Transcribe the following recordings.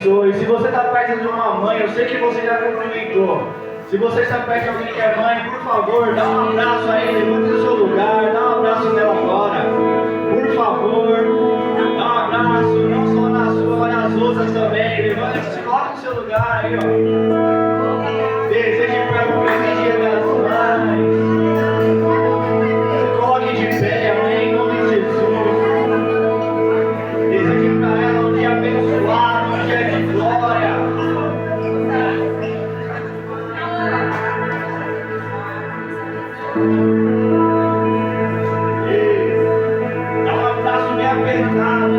Se você está perto de uma mãe, eu sei que você já cumprimentou. Se você está perto de alguém que é mãe, por favor, dá um abraço a ele, levante do seu lugar, dá um abraço nela agora. Por favor, dá um abraço, não só na sua, mas nas outras também. Levante, se coloca no seu lugar aí, ó. Deseje para o presente das mães. Se coloque de pé, amém, em nome de Jesus. Deseje para ela um dia abençoado, um dia de glória. Dá um abraço bem apertado.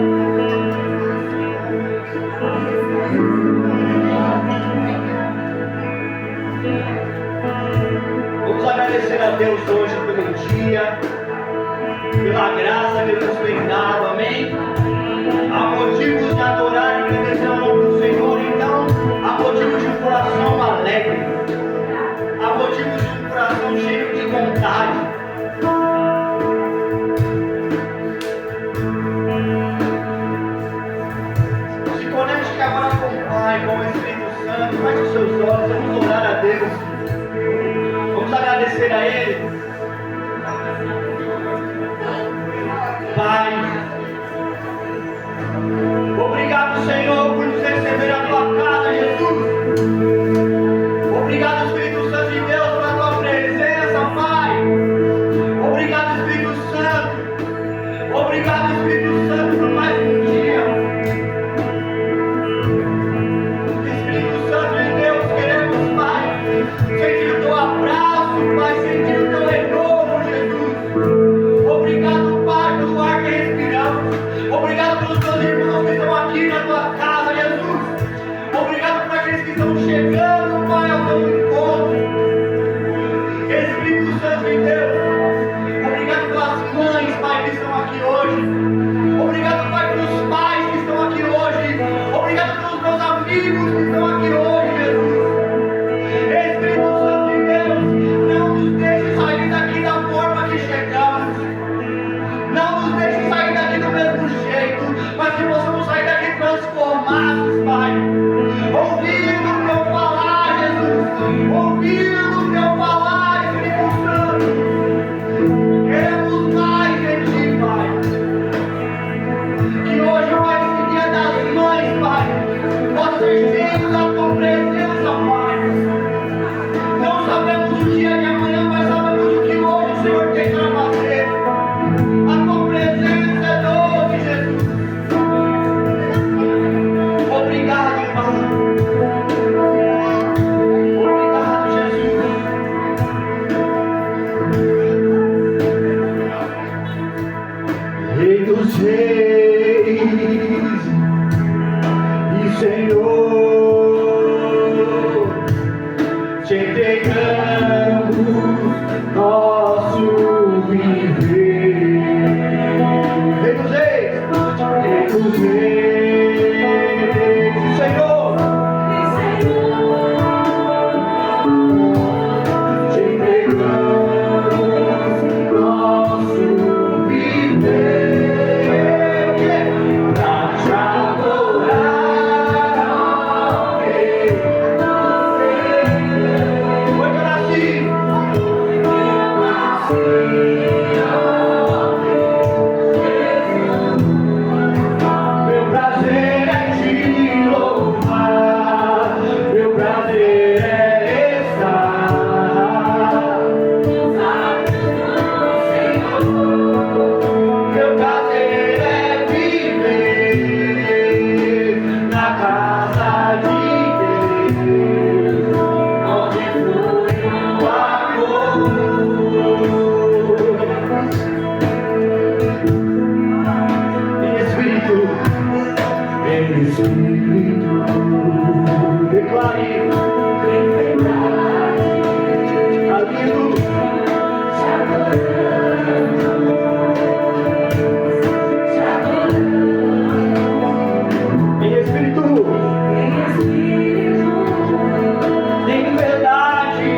Vamos agradecer a Deus hoje pelo dia, pela graça que Ele nos tem dado, amém? Há motivos de adorar e agradecer ao nome do Senhor, então há motivos de um coração alegre, há motivos de um coração cheio de vontade. Se conecte agora com o Pai, com o Espírito Santo, feche os seus olhos, vamos orar a Deus, vamos agradecer a Ele. Pai, obrigado, Senhor, por nos receber a tua casa, Jesus. Obrigado, Espírito Santo de Deus, pela tua presença, Pai. Obrigado, Espírito Santo. Obrigado, Espírito Santo, por mais um dia. Espírito Santo de Deus, queremos, Pai, sentir o teu abraço, Pai, sentir o teu renovo, Jesus. Obrigado, Pai, pelo ar que respiramos. Obrigado pelos teus irmãos que estão aqui na tua casa, Jesus. Obrigado por aqueles que estão chegando, Pai, ao teu encontro. Espírito Santo de Deus, obrigado pelas mães, Pai, que estão aqui hoje. Obrigado, Pai, pelos pais que estão aqui hoje. Obrigado pelos meus amigos que estão aqui hoje, Jesus. Espírito Santo de Deus, não nos deixe sair daqui da forma que chegamos. Não nos deixe sair daqui do mesmo jeito, mas que possamos sair daqui transformados, Pai. Ouvindo o teu falar, Jesus. Ouvindo o teu falar, Espírito Santo. Queremos mais de ti, Pai. Que hoje vai ser dia das mães, Pai. Nós servimos da tua presença, Pai. Não sabemos o dia de amanhã, mas sabemos o que hoje o Senhor tem para fazer. A tua presença é doce, Jesus. Obrigado, Pai. Obrigado, Jesus. Rei dos reis e Senhor, te entregamos nosso viver. Rei dos reis, Senhor, te entregamos nosso viver pra te adorar, ó Rei. Foi que eu nasci. Meu prazer é te louvar, meu prazer é estar. Meu prazer é viver na casa de Deus, onde flui o amor. Espírito, declare, amigo, em Espírito, em verdade,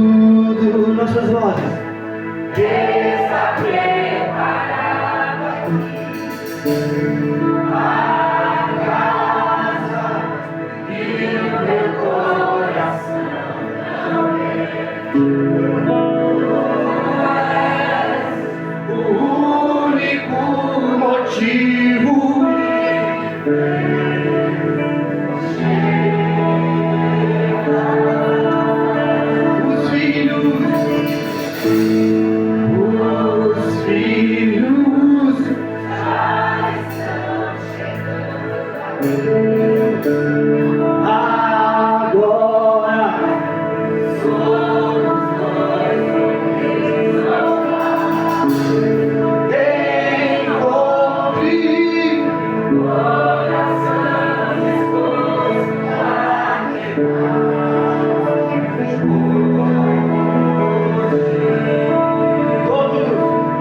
tudo, nossas vozes. Está preparado aqui a casa e o meu coração também. O único motivo os filhos Já estão chegando agora. somos dois Encontre coração disposto a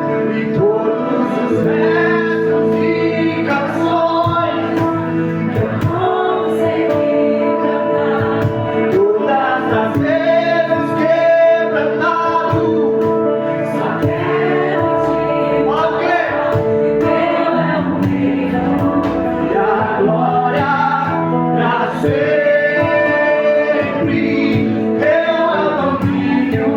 todos os versos e canções, consegui cantar. todas as vezes quebrantado. Só quero te Alguém teu é o reino. e a glória pra sempre. Teu é o domínio.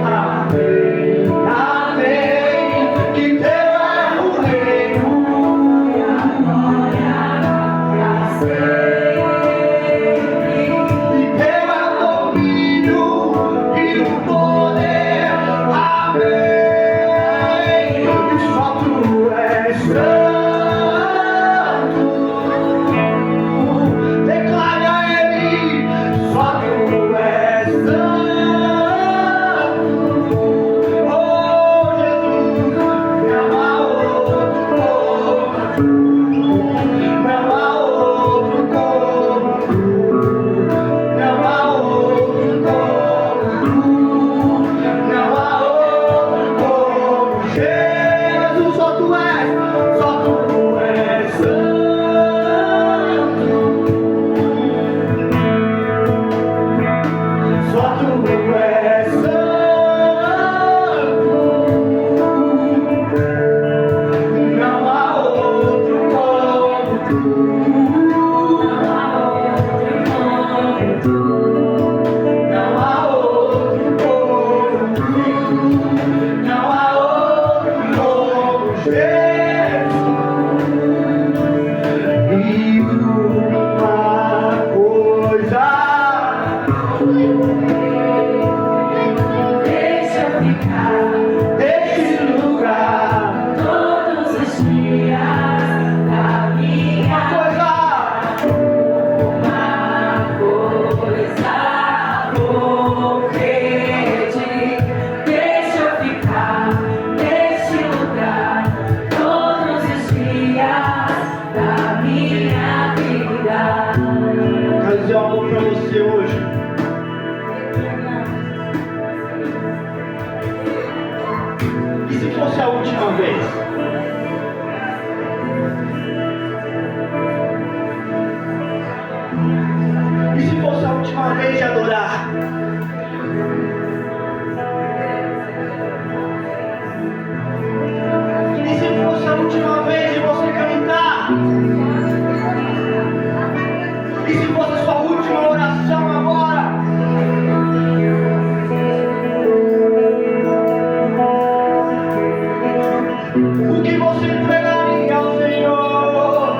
Amém, amém. Que teu é o reino. E teu é o domínio e o poder. Amém. E só tu és santo. Declare a Ele, só tu és santo. Oh Jesus, não há outro como tu. Não há outro como tu. Não há outro como tu. Não há outro como Jesus. Só tu és santo. Só tu és santo. Não há outro como tu. Não há outro como tu. Não há outro como Jesus. E uma coisa Deixa eu ficar desse lugar. todos os dias da minha Coisa vou pedir. Deixa eu ficar neste lugar todos os dias da minha vida. quero dizer algo pra você hoje. E se fosse a última vez? E se fosse a última vez de adorar? E se fosse a última vez de você cantar? E se fosse a sua última oração agora? O que você entregaria ao Senhor?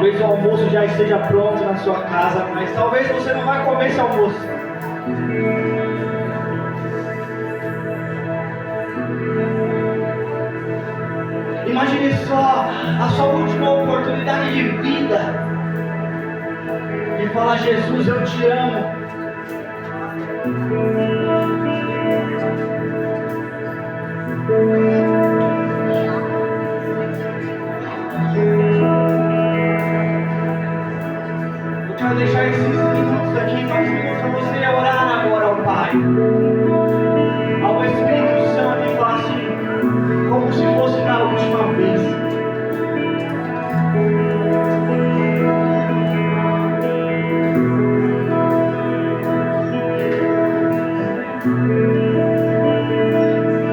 Talvez o almoço já esteja pronto na sua casa, mas talvez você não vai comer esse almoço. Imagine só a sua última oportunidade de vida e falar: Jesus, eu te amo. Eu quero deixar esses minutos aqui, mais minutos para você orar agora ao Pai, ao Espírito Santo, e falar assim, como se fosse na última vez.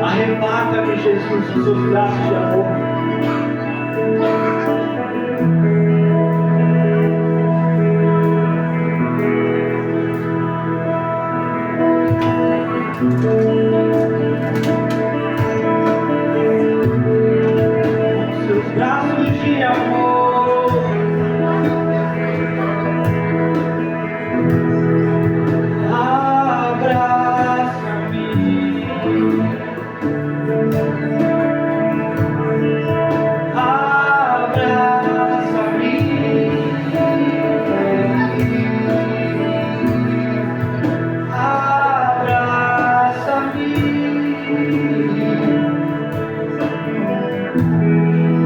Arrebata-me, Jesus, dos seus braços de amor. Seus braços de amor, abraça-me,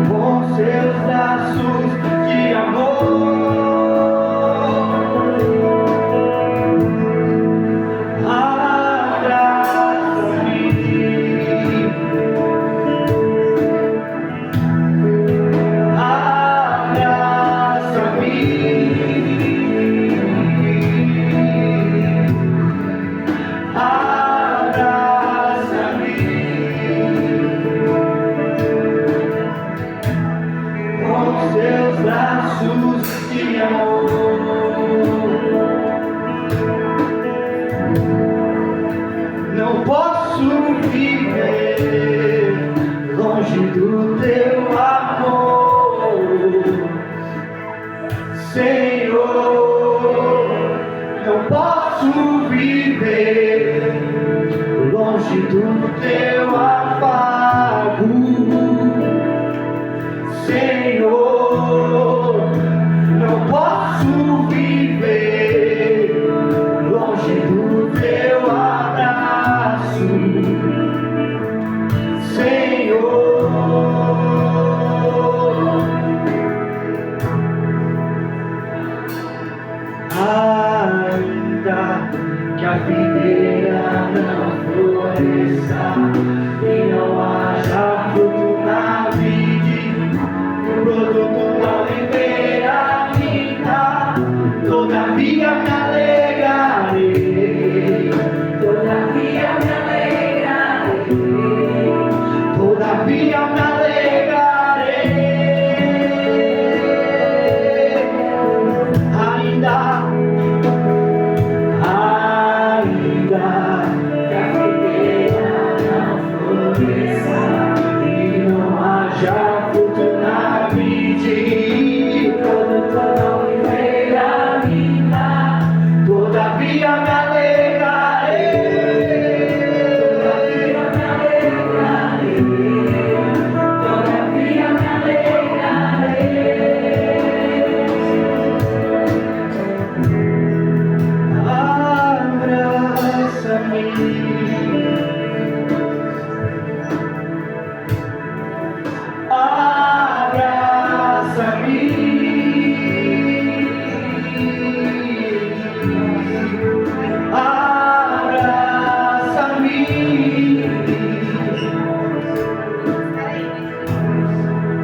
com seus braços de amor, seus braços de amor. Não posso viver longe do teu amor, Senhor. Não posso viver longe do teu afago, Senhor. Não posso viver longe do teu abraço, Senhor. Ainda que a videira não floresça e não haja fruto na vide, o produto da oliveira minha, todavia me alegrarei, todavia me alegrarei, todavia me alegrarei. Ainda que a videira não floresça e não haja fruto na vide, produto da oliveira minha, todavia me alegrarei, todavia me alegrarei, todavia me alegrarei.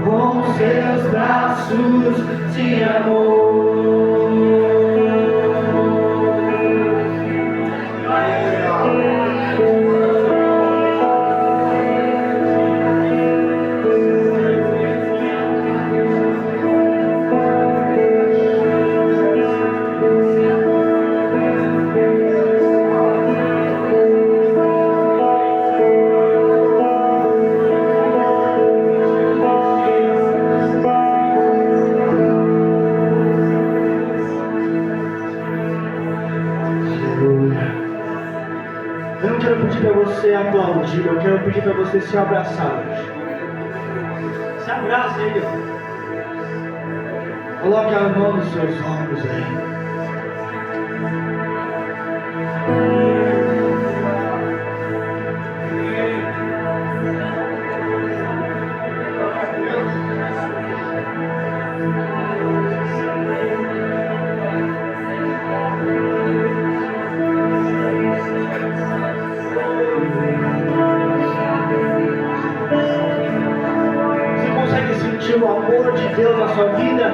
Com seus braços de amor. audível, eu quero pedir para você se abraçar hoje. Se abraça aí, ó. Coloque a mão nos seus ombros aí. Você consegue sentir o amor de Deus na sua vida?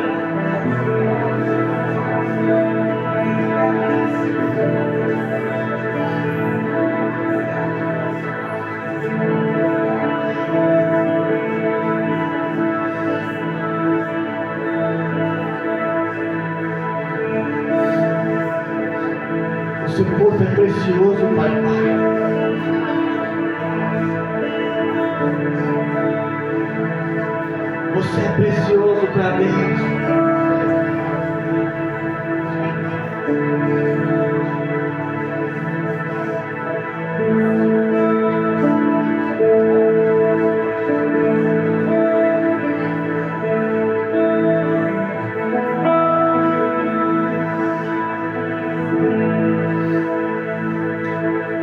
O seu corpo é precioso, Pai. Você é precioso para Deus.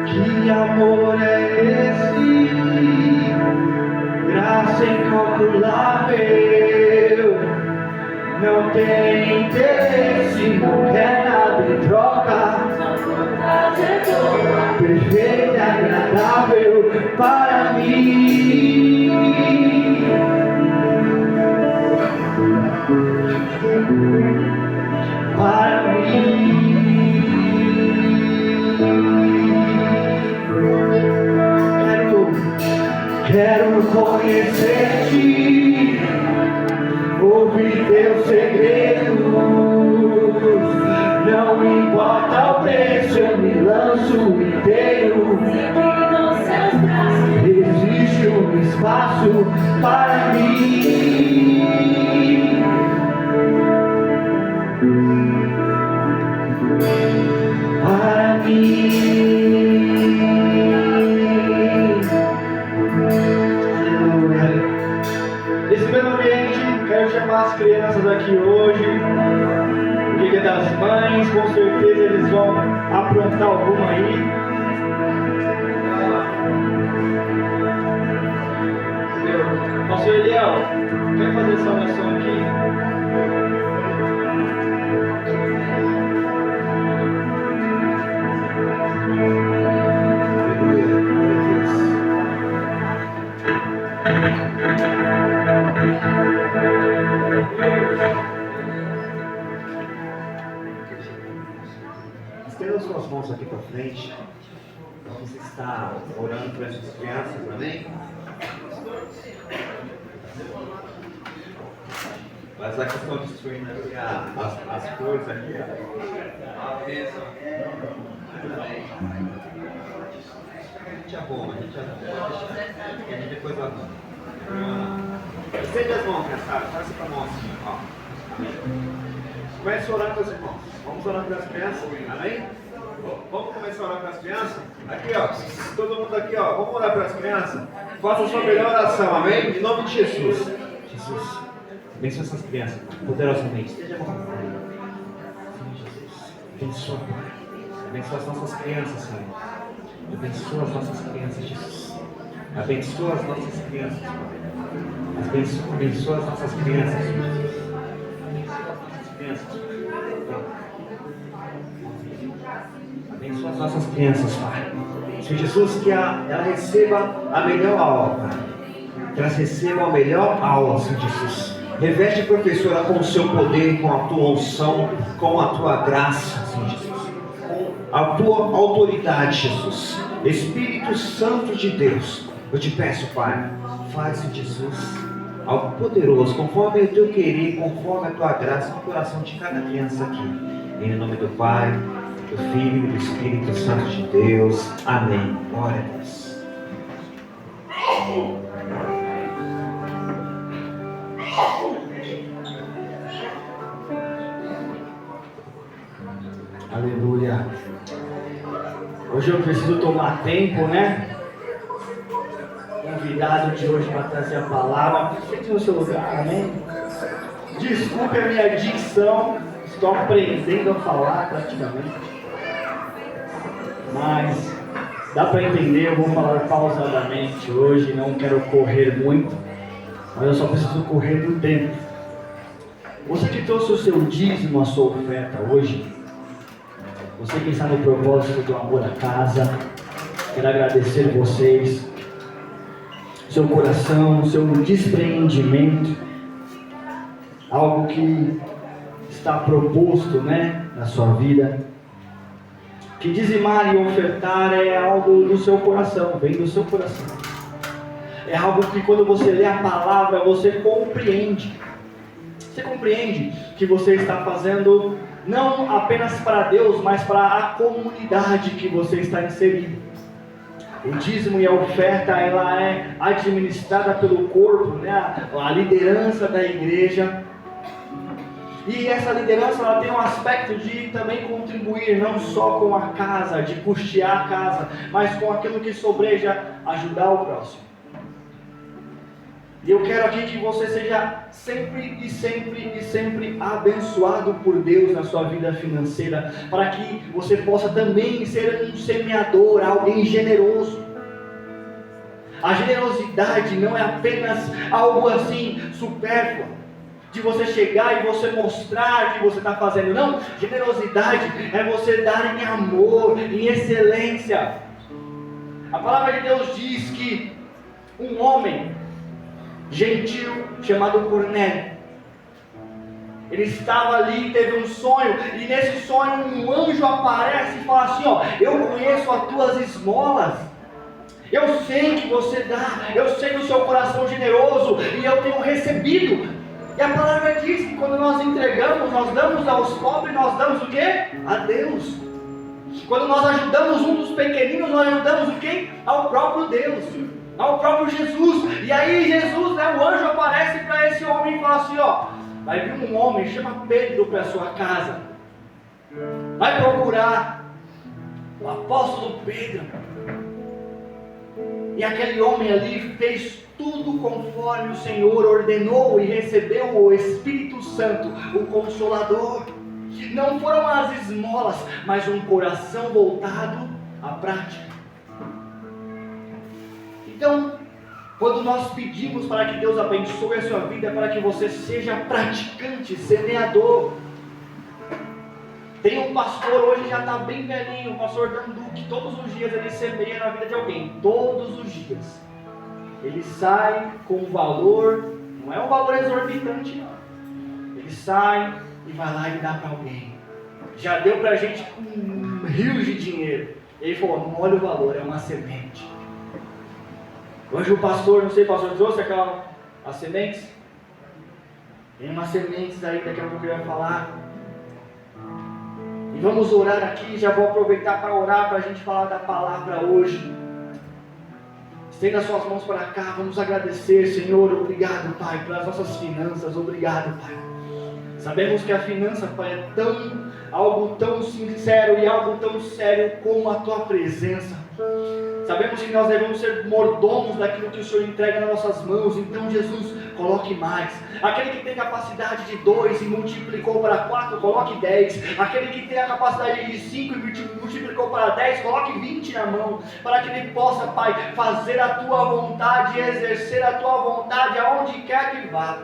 Que amor é esse? Graça incalculável. Não tem interesse, não quer nada em troca. Perfeita e agradável para mim. Para mim. Quero conhecer-te, ouvir teus segredos. Não importa o preço, eu me lanço inteiro. Existe um espaço para mim. Para mim. Nesse mesmo ambiente, quero chamar as crianças aqui hoje. O Dia das Mães, com certeza eles vão aprontar alguma aí. Nosso Eliel, quer fazer essa oração aqui? Estenda suas mãos aqui para frente. Você está orando por essas crianças, amém? Mas aqui estão destruindo aqui as coisas aqui. A gente é bom, a gente depois arruma. Estende as mãos, criançada. Faz com a mão assim, ó. Amém. Comece a orar com os irmãos. Vamos orar para as crianças, amém? Vamos começar a orar para as crianças? Aqui, ó, todo mundo aqui, ó, vamos orar para as crianças? Faça a sua melhor oração, amém? Em nome de Jesus. Jesus, abençoa essas crianças, poderosamente. Esteja bom. Senhor Jesus, abençoa, Pai. Abençoa as nossas crianças, Senhor. Abençoa as nossas crianças, Jesus. Abençoa as nossas crianças, Pai. Abençoa as nossas crianças, Jesus. Abençoa as nossas crianças, Pai. Senhor Jesus, que ela receba a melhor aula, Pai. Que elas recebam a melhor aula, Senhor Jesus. Reveste a professora com o seu poder, com a tua unção, com a tua graça, Senhor Jesus. Com a tua autoridade, Jesus. Espírito Santo de Deus, eu te peço, Pai, faz, Senhor Jesus, algo poderoso, conforme o teu querer, conforme a tua graça, no coração de cada criança aqui. Em nome do Pai, do Filho e do Espírito Santo de Deus. Amém. Glória a Deus. Aleluia. Hoje eu preciso tomar tempo, né? convidado de hoje para trazer a palavra. Sente no seu lugar, amém? Desculpe a minha dicção, estou aprendendo a falar praticamente. Mas dá para entender, eu vou falar pausadamente hoje, não quero correr muito, mas eu só preciso correr do tempo. Você que trouxe o seu dízimo, a sua oferta hoje, você que está no propósito do amor à casa, quero agradecer vocês, seu coração, seu despreendimento, algo que está proposto, na sua vida. Que dizimar e ofertar é algo do seu coração, vem do seu coração. É algo que quando você lê a palavra, você compreende. Você compreende que você está fazendo não apenas para Deus, mas para a comunidade que você está inserido. O dízimo e a oferta, ela é administrada pelo corpo, a liderança da igreja. E essa liderança, ela tem um aspecto de também contribuir, não só com a casa, de custear a casa, mas com aquilo que sobreja, ajudar o próximo. E eu quero aqui que você seja sempre abençoado por Deus na sua vida financeira, para que você possa também ser um semeador, alguém generoso. A generosidade não é apenas algo assim supérfluo, de você chegar e você mostrar que você está fazendo. Não, generosidade é você dar em amor, em excelência. A palavra de Deus diz que um homem gentil chamado Cornélio, ele estava ali, teve um sonho, e nesse sonho um anjo aparece e fala assim: eu conheço as tuas esmolas, eu sei que você dá, eu sei do seu coração generoso, e eu tenho recebido. E a palavra diz que quando nós entregamos, nós damos aos pobres, nós damos o quê? A Deus. Quando nós ajudamos um dos pequeninos, nós ajudamos o quê? Ao próprio Deus, ao próprio Jesus. E aí Jesus, o anjo aparece para esse homem e fala assim: vai vir um homem, chama Pedro para a sua casa, vai procurar o apóstolo Pedro. E aquele homem ali fez tudo conforme o Senhor ordenou e recebeu o Espírito Santo, o Consolador. Não foram as esmolas, mas um coração voltado à prática. Então, quando nós pedimos para que Deus abençoe a sua vida, é para que você seja praticante, semeador. Tem um pastor, hoje já está bem velhinho, o pastor Dandu, que todos os dias ele semeia na vida de alguém, todos os dias. Ele sai com um valor, não é um valor exorbitante não. Ele sai e vai lá e dá para alguém. Já deu para a gente com rios de dinheiro. Ele falou: não olha o valor, é uma semente. Hoje o pastor, não sei, o pastor trouxe as sementes? Tem umas sementes aí, daqui a pouco ele vai falar. E vamos orar aqui, já vou aproveitar para orar, para a gente falar da palavra hoje. Estenda as suas mãos para cá, vamos agradecer, Senhor, obrigado, Pai, pelas nossas finanças, obrigado, Pai. Sabemos que a finança, Pai, é algo tão sincero e algo tão sério como a Tua presença. Sabemos que nós devemos ser mordomos daquilo que o Senhor entrega nas nossas mãos. Então, Jesus, coloque mais. Aquele que tem capacidade de 2 e multiplicou para 4, coloque 10. Aquele que tem a capacidade de 5 e multiplicou para 10, coloque 20 na mão, para que Ele possa, Pai, fazer a Tua vontade e exercer a Tua vontade aonde quer que vá.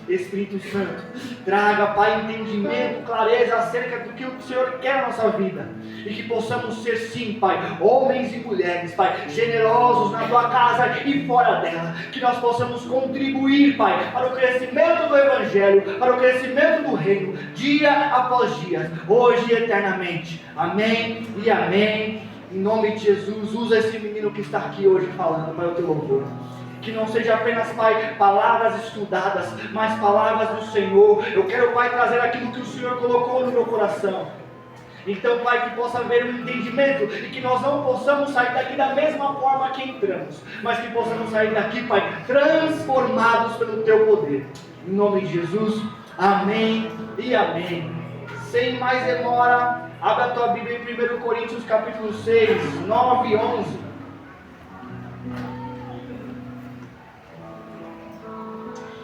Espírito Santo, traga, Pai, entendimento, clareza acerca do que o Senhor quer na nossa vida, e que possamos ser, sim, Pai, homens e mulheres, Pai, generosos na Tua casa e fora dela, que nós possamos contribuir, Pai, para o crescimento do Evangelho, para o crescimento do Reino, dia após dia, hoje e eternamente. Amém e amém. Em nome de Jesus, usa esse menino que está aqui hoje falando para o Teu louvor. Que não seja apenas, Pai, palavras estudadas, mas palavras do Senhor. Eu quero, Pai, trazer aquilo que o Senhor colocou no meu coração. Então, Pai, que possa haver um entendimento e que nós não possamos sair daqui da mesma forma que entramos, mas que possamos sair daqui, Pai, transformados pelo Teu poder. Em nome de Jesus, amém e amém. Sem mais demora, abra a tua Bíblia em 1 Coríntios capítulo 6, 9 e 11.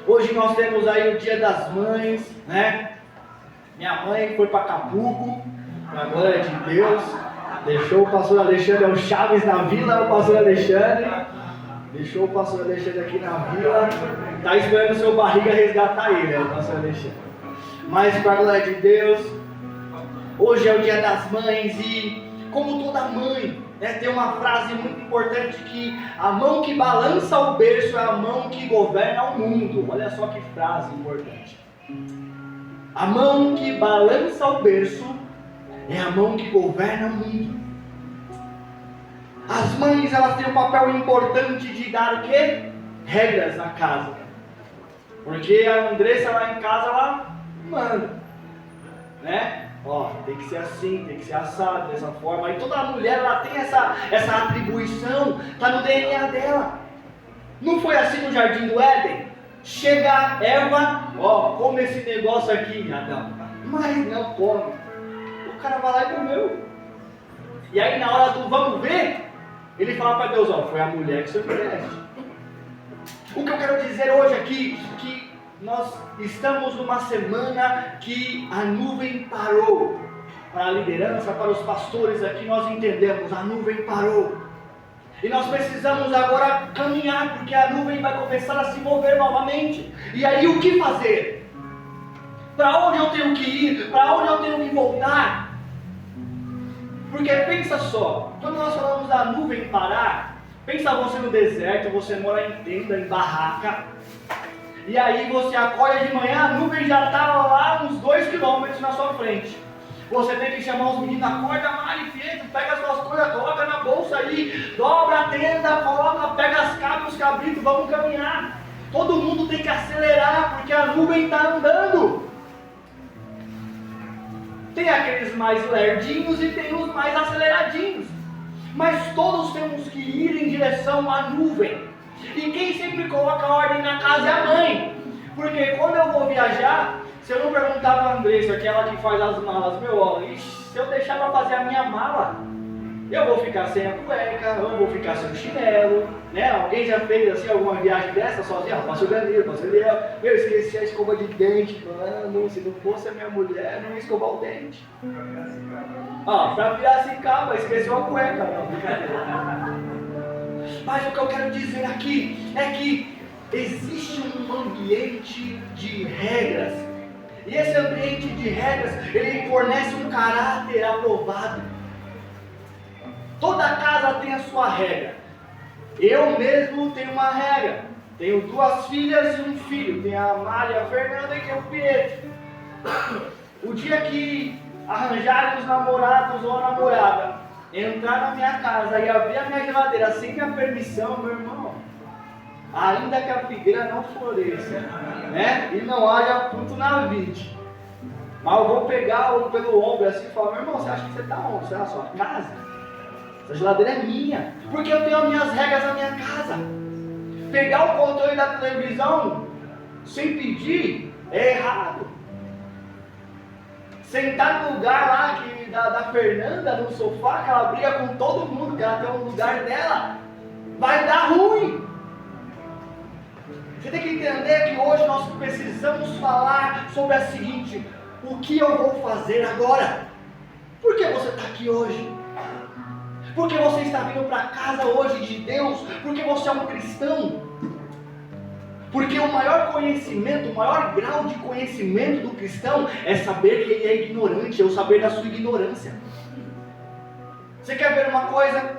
Hoje nós temos aí o Dia das Mães, né? Minha mãe foi para Acapulco, para glória de Deus, deixou o pastor Alexandre, é o Chaves na vila, o pastor Alexandre, deixou o pastor Alexandre aqui na vila, tá esperando o seu barriga resgatar ele, né, o pastor Alexandre. Mas para glória de Deus, hoje é o Dia das Mães e como toda mãe, né, tem uma frase muito importante que a mão que balança o berço é a mão que governa o mundo. Olha só que frase importante. A mão que balança o berço é a mão que governa o mundo. As mães, elas têm um papel importante de dar o quê? Regras na casa. Porque a Andressa lá em casa, ela manda, né? Ó, tem que ser assim, tem que ser assado, dessa forma. E toda mulher, ela tem essa atribuição, tá no DNA dela. Não foi assim no Jardim do Éden? Chega Eva, ó, come esse negócio aqui, Adão. Mas não come. O cara vai lá e comeu. E aí na hora do vamos ver, ele fala para Deus, ó, foi a mulher que você merece. O que eu quero dizer hoje aqui, que nós estamos numa semana que a nuvem parou. Para a liderança, para os pastores aqui, nós entendemos, a nuvem parou. E nós precisamos agora caminhar, porque a nuvem vai começar a se mover novamente. E aí o que fazer? Para onde eu tenho que ir? Para onde eu tenho que voltar? Porque pensa só, quando nós falamos da nuvem parar, pensa você no deserto, você mora em tenda, em barraca. E aí você acorda de manhã, a nuvem já está lá uns 2 quilômetros na sua frente. Você tem que chamar os meninos, acorda, Mari, Pietro, pega as suas coisas, coloca na bolsa aí, dobra a tenda, coloca, pega as cabras, os cabritos, vamos caminhar. Todo mundo tem que acelerar, porque a nuvem está andando. Tem aqueles mais lerdinhos e tem os mais aceleradinhos. Mas todos temos que ir em direção à nuvem. E quem sempre coloca ordem na casa é a mãe. Porque quando eu vou viajar, se eu não perguntar para a Andressa, que é ela que faz as malas, se eu deixar para fazer a minha mala, eu vou ficar sem a cueca, eu vou ficar sem o chinelo, né? Alguém já fez assim alguma viagem dessa sozinha? Passou o Danilo, eu esqueci a escova de dente, mano, se não fosse a minha mulher, não ia escovar o dente. Ó, pra Piracicaba, esqueceu a cueca, não, brincadeira. Mas o que eu quero dizer aqui é que existe um ambiente de regras. E esse ambiente de regras, ele fornece um caráter aprovado. Toda casa tem a sua regra. Eu mesmo tenho uma regra. Tenho 2 filhas e um filho. Tem a Mari, a Fernanda e tem o Pietro. O dia que arranjarem os namorados ou a namorada, entrar na minha casa e abrir a minha geladeira sem minha permissão, meu irmão, ainda que a figueira não floresça, né? E não haja fruto na vide, mas eu vou pegar pelo ombro assim e falar, meu irmão, você acha que você está onde? Você está na sua casa? Essa geladeira é minha, porque eu tenho as minhas regras na minha casa. Pegar o controle da televisão sem pedir é errado. Sentar no lugar lá da Fernanda, no sofá, que ela briga com todo mundo, que ela tem um lugar dela, vai dar ruim. Você tem que entender que hoje nós precisamos falar sobre a seguinte: o que eu vou fazer agora? Por que você está aqui hoje? Por que você está vindo para a casa hoje de Deus? Porque você é um cristão. Porque o maior conhecimento, o maior grau de conhecimento do cristão é saber que ele é ignorante, é o saber da sua ignorância. Você quer ver uma coisa?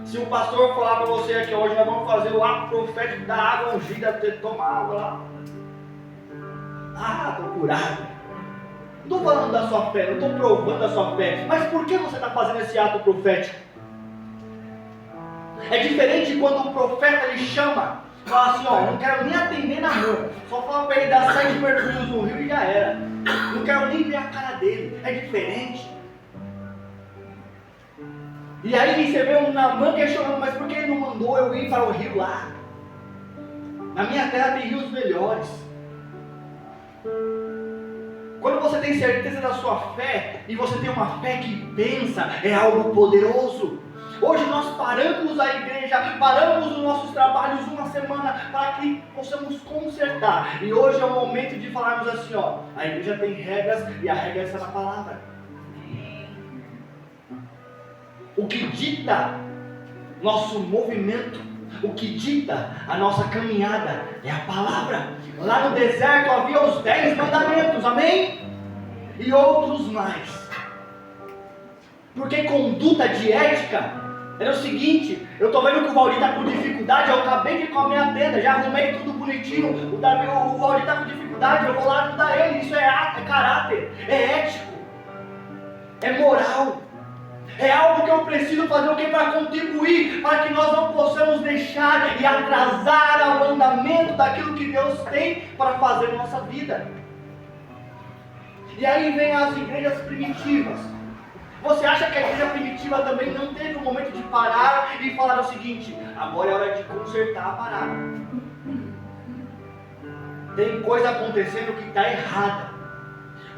Se o pastor falar para você aqui hoje, nós vamos fazer o ato profético da água ungida, você toma água lá. Ah, estou curado. Não estou falando da sua fé, não estou provando a sua fé. Mas por que você está fazendo esse ato profético? É diferente quando o profeta lhe chama. Fala assim, ó, não quero nem atender na mão. Só fala para ele dar 7 mergulhos no rio e já era. Não quero nem ver a cara dele. É diferente. E aí você vê um Naamã questionando, mas por que ele não mandou eu ir para o rio lá? Na minha terra tem rios melhores. Quando você tem certeza da sua fé, e você tem uma fé que pensa, é algo poderoso. Hoje nós paramos a igreja, paramos os nossos trabalhos uma semana para que possamos consertar. E hoje é o momento de falarmos assim, ó, a igreja tem regras e a regra está na palavra. O que dita nosso movimento, o que dita a nossa caminhada é a palavra. Lá no deserto havia os 10 mandamentos, amém? E outros mais. Porque conduta de ética era o seguinte: eu estou vendo que o Valdir está com dificuldade, eu acabei de comer a tenda, já arrumei tudo bonitinho, o Valdir está com dificuldade, eu vou lá ajudar ele. Isso é caráter, é ético, é moral. É algo que eu preciso fazer o que para contribuir, para que nós não possamos deixar e atrasar o andamento daquilo que Deus tem para fazer na nossa vida. E aí vem as igrejas primitivas. Você acha que a igreja primitiva também não teve um momento de parar e falar o seguinte: agora é hora de consertar a parada. Tem coisa acontecendo que está errada.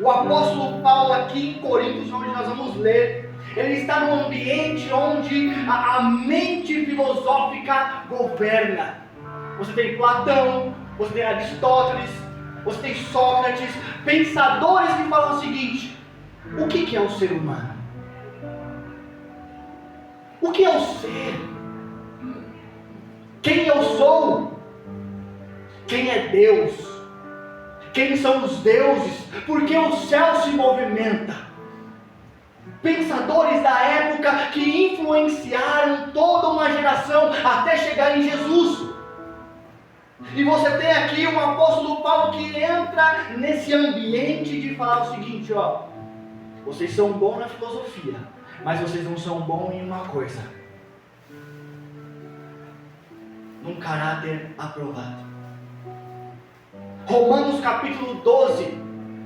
O apóstolo Paulo aqui em Coríntios, onde nós vamos ler, ele está num ambiente onde a mente filosófica governa. Você tem Platão, você tem Aristóteles, você tem Sócrates, pensadores que falam o seguinte: o que é o ser humano? O que é o ser? Quem eu sou? Quem é Deus? Quem são os deuses? Por que o céu se movimenta? Pensadores da época que influenciaram toda uma geração até chegar em Jesus. E você tem aqui um apóstolo Paulo que entra nesse ambiente de falar o seguinte, ó: vocês são bons na filosofia, mas vocês não são bons em uma coisa: num caráter aprovado. Romanos capítulo 12,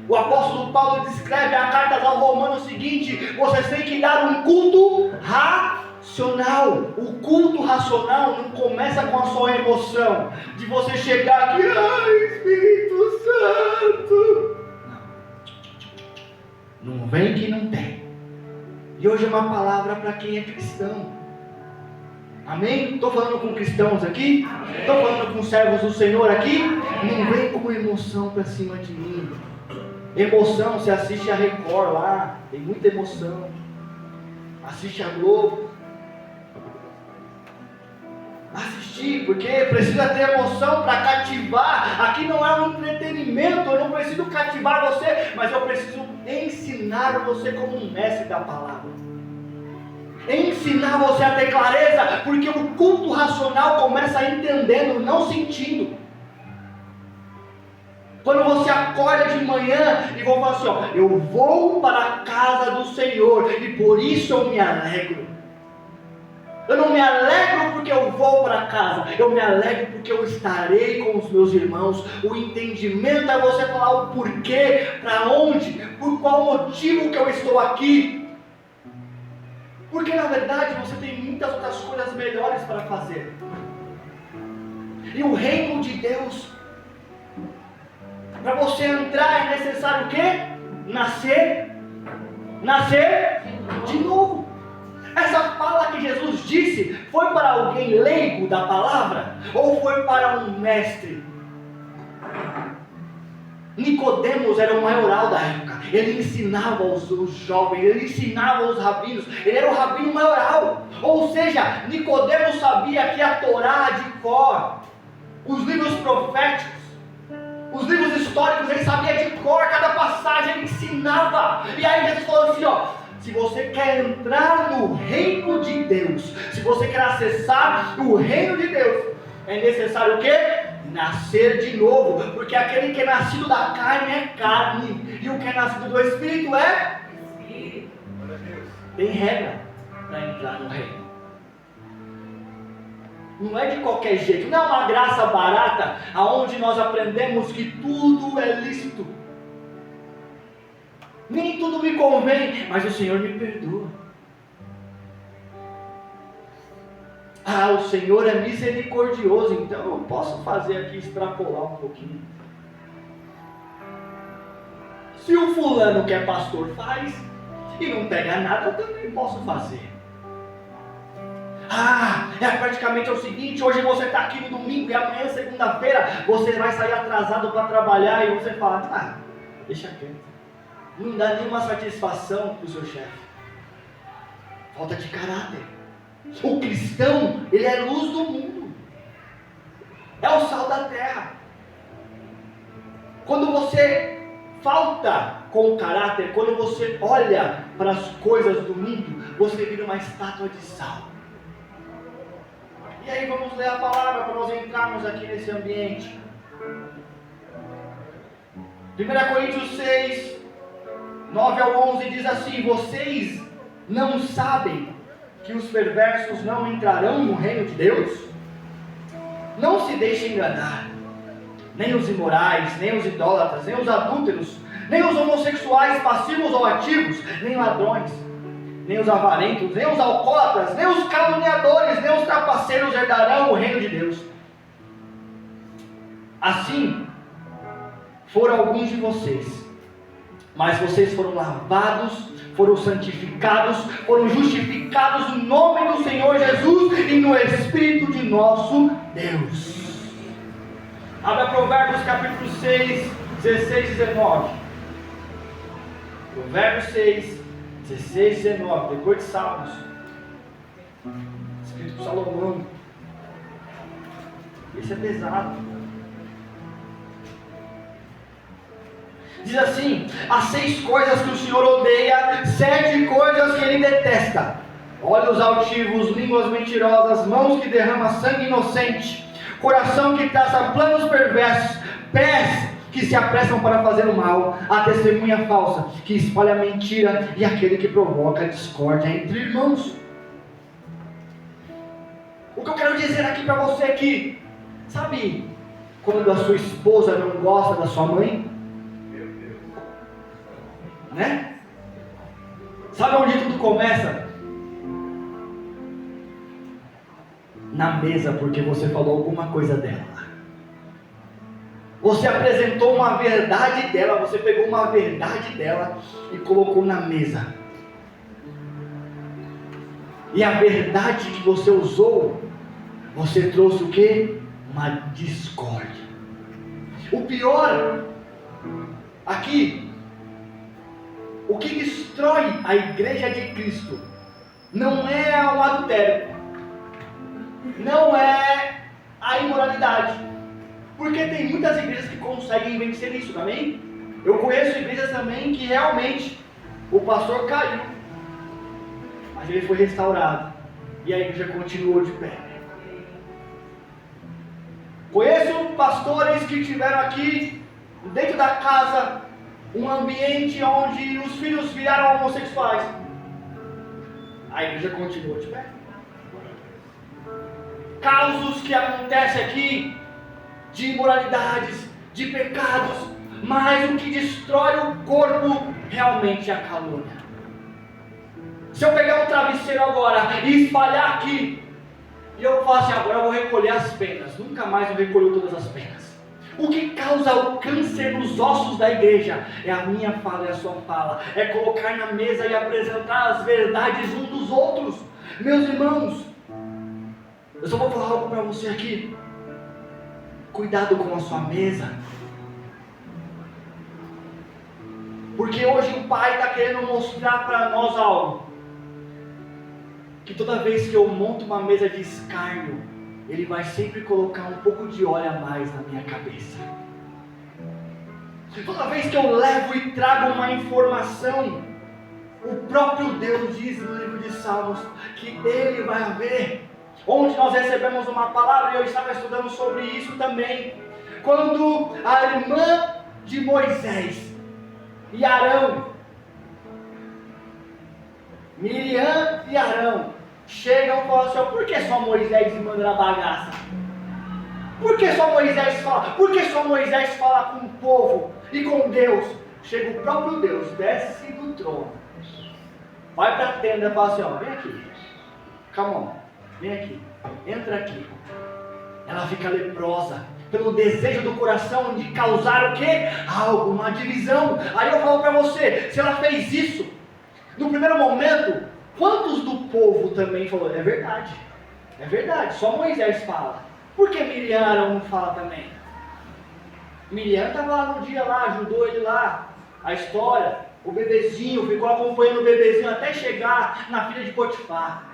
o apóstolo Paulo descreve a carta aos Romanos o seguinte: vocês têm que dar um culto racional. O culto racional não começa com a sua emoção, de você chegar aqui, ai Espírito Santo. Não vem que não tem. E hoje é uma palavra para quem é cristão. Amém? Estou falando com cristãos aqui? Estou falando com servos do Senhor aqui? Não vem com emoção para cima de mim. Emoção, você assiste a Record lá, tem muita emoção. Assiste a Globo. Assistir, porque precisa ter emoção para cativar. Aqui não é um entretenimento, eu não preciso cativar você, mas eu preciso ensinar você como um mestre da palavra. Ensinar você a ter clareza, porque o culto racional começa entendendo, não sentindo. Quando você acorda de manhã e vou falar assim, ó: eu vou para a casa do Senhor e por isso eu me alegro. Eu não me alegro porque eu vou para casa, eu me alegro porque eu estarei com os meus irmãos. O entendimento é você falar o porquê, para onde, por qual motivo que eu estou aqui. Porque na verdade você tem muitas outras coisas melhores para fazer. E o reino de Deus, para você entrar é necessário o quê? Nascer de novo. Essa fala que Jesus disse foi para alguém leigo da palavra ou foi para um mestre? Nicodemos era o maioral da época. Ele ensinava os jovens, ele ensinava os rabinos. Ele era o rabino maioral. Ou seja, Nicodemos sabia que a Torá de cor, os livros proféticos, os livros históricos, ele sabia de cor cada passagem, ele ensinava. E aí Jesus falou assim, ó: se você quer entrar no reino de Deus, se você quer acessar o reino de Deus, é necessário o quê? Nascer de novo. Porque aquele que é nascido da carne é carne, e o que é nascido do Espírito é Espírito. Tem regra para entrar no reino. Não é de qualquer jeito, não é uma graça barata, aonde nós aprendemos que tudo é lícito. Nem tudo me convém, mas o Senhor me perdoa. Ah, o Senhor é misericordioso, então eu posso fazer aqui, extrapolar um pouquinho. Se o fulano que é pastor faz, e não pega nada, eu também posso fazer. É praticamente o seguinte: hoje você está aqui no domingo e amanhã, segunda-feira, você vai sair atrasado para trabalhar e você fala, deixa quieto. Não dá nenhuma satisfação para o seu chefe. Falta de caráter. O cristão, ele é luz do mundo. É o sal da terra. Quando você falta com caráter, quando você olha para as coisas do mundo, você vira uma estátua de sal. E aí vamos ler a palavra para nós entrarmos aqui nesse ambiente. 1 Coríntios 6, 9 ao 11 diz assim: vocês não sabem que os perversos não entrarão no reino de Deus? Não se deixem enganar. Nem os imorais, nem os idólatras, nem os adúlteros, nem os homossexuais passivos ou ativos, nem ladrões, nem os avarentos, nem os alcoólatras, nem os caluniadores, nem os trapaceiros herdarão o reino de Deus. Assim foram alguns de vocês, mas vocês foram lavados, foram santificados, foram justificados no nome do Senhor Jesus e no Espírito de nosso Deus. Abra Provérbios capítulo 6, 16 e 19. Provérbios 6, 16 e 19, depois de Salmos, escrito por Salomão. Esse é pesado. Diz assim: há 6 coisas que o Senhor odeia, 7 coisas que Ele detesta: olhos altivos, línguas mentirosas, mãos que derramam sangue inocente, coração que traça planos perversos, pés que se apressam para fazer o mal, a testemunha falsa que espalha mentira e aquele que provoca discórdia entre irmãos. O que eu quero dizer aqui para você é que, sabe quando a sua esposa não gosta da sua mãe? Né? Sabe onde tudo começa? Na mesa, porque você falou alguma coisa dela. Você apresentou uma verdade dela, você pegou uma verdade dela e colocou na mesa. E a verdade que você usou, você trouxe o quê? Uma discórdia. O pior aqui, o que destrói a igreja de Cristo não é o adultério, não é a imoralidade, porque tem muitas igrejas que conseguem vencer isso também. Eu conheço igrejas também que realmente o pastor caiu, mas ele foi restaurado e a igreja continuou de pé. Conheço pastores que tiveram aqui dentro da casa um ambiente onde os filhos viraram homossexuais, a igreja continuou de pé. Causos que acontecem aqui de imoralidades, de pecados, mas o que destrói o corpo realmente é a calúnia. Se eu pegar um travesseiro agora e espalhar aqui, e eu falar assim: agora eu vou recolher as penas, nunca mais eu recolho todas as penas. O que causa o câncer nos ossos da igreja é a minha fala e a sua fala, é colocar na mesa e apresentar as verdades uns dos outros. Meus irmãos, eu só vou falar algo para você aqui: cuidado com a sua mesa, porque hoje o Pai está querendo mostrar para nós algo, que toda vez que eu monto uma mesa de escárnio, Ele vai sempre colocar um pouco de óleo a mais na minha cabeça. Toda vez que eu levo e trago uma informação, o próprio Deus diz no livro de Salmos que Ele vai haver. Onde nós recebemos uma palavra, e eu estava estudando sobre isso também, quando a irmã de Moisés e Arão, Miriam e Arão, chegam e falam assim: por que só Moisés manda na bagaça? Por que só Moisés fala? Por que só Moisés fala com o povo e com Deus? Chega o próprio Deus, desce do trono, vai para a tenda e fala assim: vem aqui, come on, vem aqui, entra aqui. Ela fica leprosa, pelo desejo do coração de causar o quê? Algo, uma divisão. Aí eu falo para você, se ela fez isso, no primeiro momento, quantos do povo também falou: é verdade, É verdade, só Moisés fala. Por que Miriam e Arão não falam também? Miriam estava lá no dia lá, ajudou ele lá, a história, o bebezinho, ficou acompanhando o bebezinho até chegar na filha de Potifar.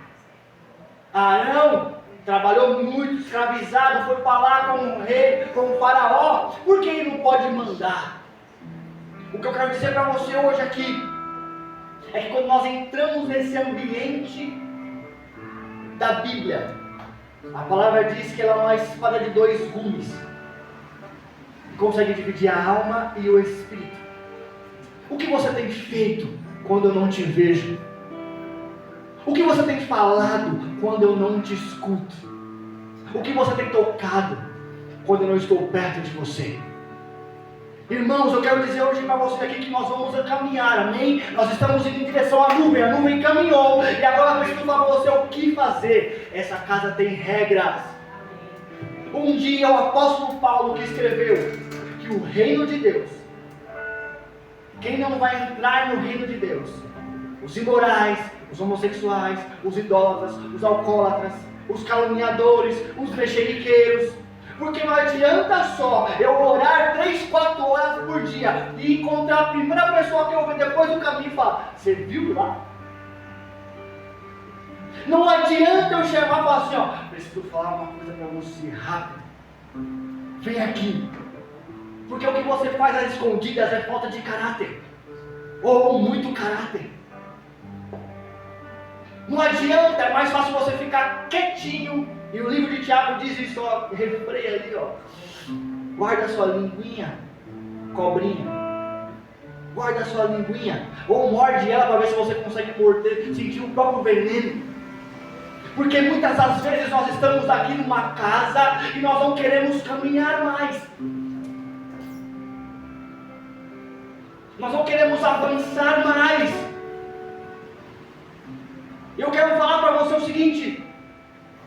Arão trabalhou muito, escravizado, foi para lá como um rei, como um faraó. Por que ele não pode mandar? O que eu quero dizer para você hoje aqui é que quando nós entramos nesse ambiente da Bíblia, a palavra diz que ela é uma espada de 2 gumes, que consegue dividir a alma e o espírito. O que você tem feito quando eu não te vejo? O que você tem falado quando eu não te escuto? O que você tem tocado quando eu não estou perto de você? Irmãos, eu quero dizer hoje para você aqui que nós vamos caminhar, amém? Nós estamos indo em direção à nuvem, a nuvem caminhou, e agora eu preciso falar para você o que fazer. Essa casa tem regras. Um dia o apóstolo Paulo que escreveu que o reino de Deus, quem não vai entrar no reino de Deus? Os imorais, os homossexuais, os idólatras, os alcoólatras, os caluniadores, os mexeriqueiros. Porque não adianta só eu orar 3, 4 horas por dia e encontrar a primeira pessoa que eu ver depois do caminho e falar: você viu lá? Não adianta eu chamar e falar assim: ó, preciso falar uma coisa para você rápido. Vem aqui. Porque o que você faz às escondidas é falta de caráter. Ou muito caráter. Não adianta, é mais fácil você ficar quietinho. E o livro de Tiago diz isso, ó, refreia ali, ó. Guarda a sua linguinha, cobrinha. Guarda a sua linguinha. Ou morde ela para ver se você consegue morder, sentir o próprio veneno. Porque muitas das vezes nós estamos aqui numa casa e nós não queremos caminhar mais. Nós não queremos avançar mais. Eu quero falar para você o seguinte: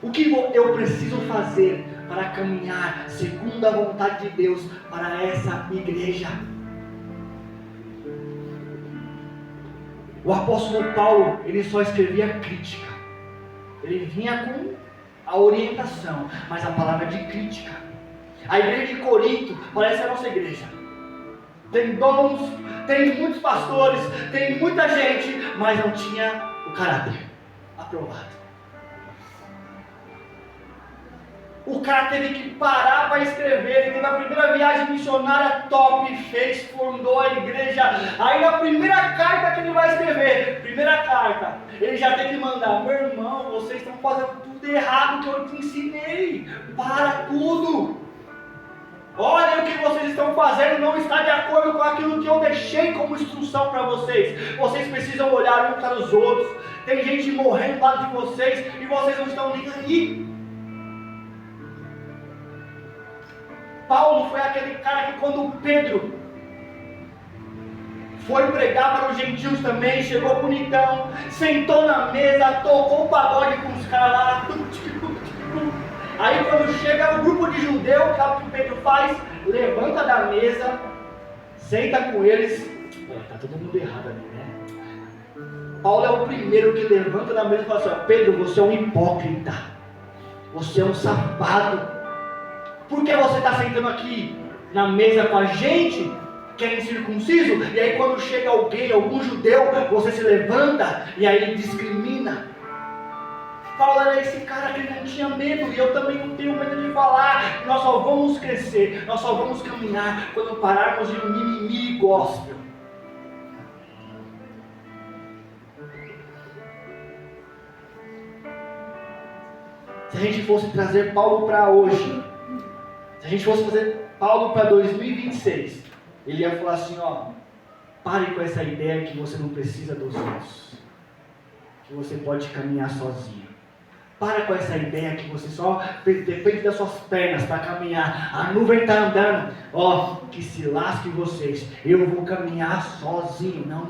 o que eu preciso fazer para caminhar segundo a vontade de Deus para essa igreja? O apóstolo Paulo, ele só escrevia crítica. Ele vinha com a orientação, mas a palavra de crítica. A igreja de Corinto parece a nossa igreja. Tem dons, tem muitos pastores, tem muita gente, mas não tinha o caráter aprovado. O cara teve que parar para escrever. Ele teve a primeira viagem missionária top, fez, fundou a igreja. Aí na primeira carta que ele vai escrever, primeira carta, ele já tem que mandar: meu irmão, vocês estão fazendo tudo errado que eu te ensinei. Para tudo. Olha, o que vocês estão fazendo não está de acordo com aquilo que eu deixei como instrução para vocês. Vocês precisam olhar uns para os outros. Tem gente morrendo lá de vocês e vocês não estão nem aí. Paulo foi aquele cara que quando Pedro foi pregar para os gentios também, chegou bonitão, sentou na mesa, tocou o pagode com os caras lá. Aí quando chega o grupo de judeus, sabe o que Pedro faz? Levanta da mesa, senta com eles. Tá todo mundo errado ali, né? Paulo é o primeiro que levanta da mesa e fala assim: Pedro, você é um hipócrita. Você é um safado. Por que você está sentando aqui na mesa com a gente, que é incircunciso, e aí quando chega alguém, algum judeu, você se levanta e aí ele discrimina? Paulo era esse cara que não tinha medo, e eu também não tenho medo de falar. Nós só vamos crescer, nós só vamos caminhar quando pararmos de mimimi gospel. Se a gente fosse trazer Paulo para hoje, se a gente fosse fazer Paulo para 2026, ele ia falar assim: ó, pare com essa ideia que você não precisa dos outros, que você pode caminhar sozinho. Para com essa ideia que você só depende das suas pernas para caminhar. A nuvem está andando, ó, que se lasque vocês, eu vou caminhar sozinho. Não.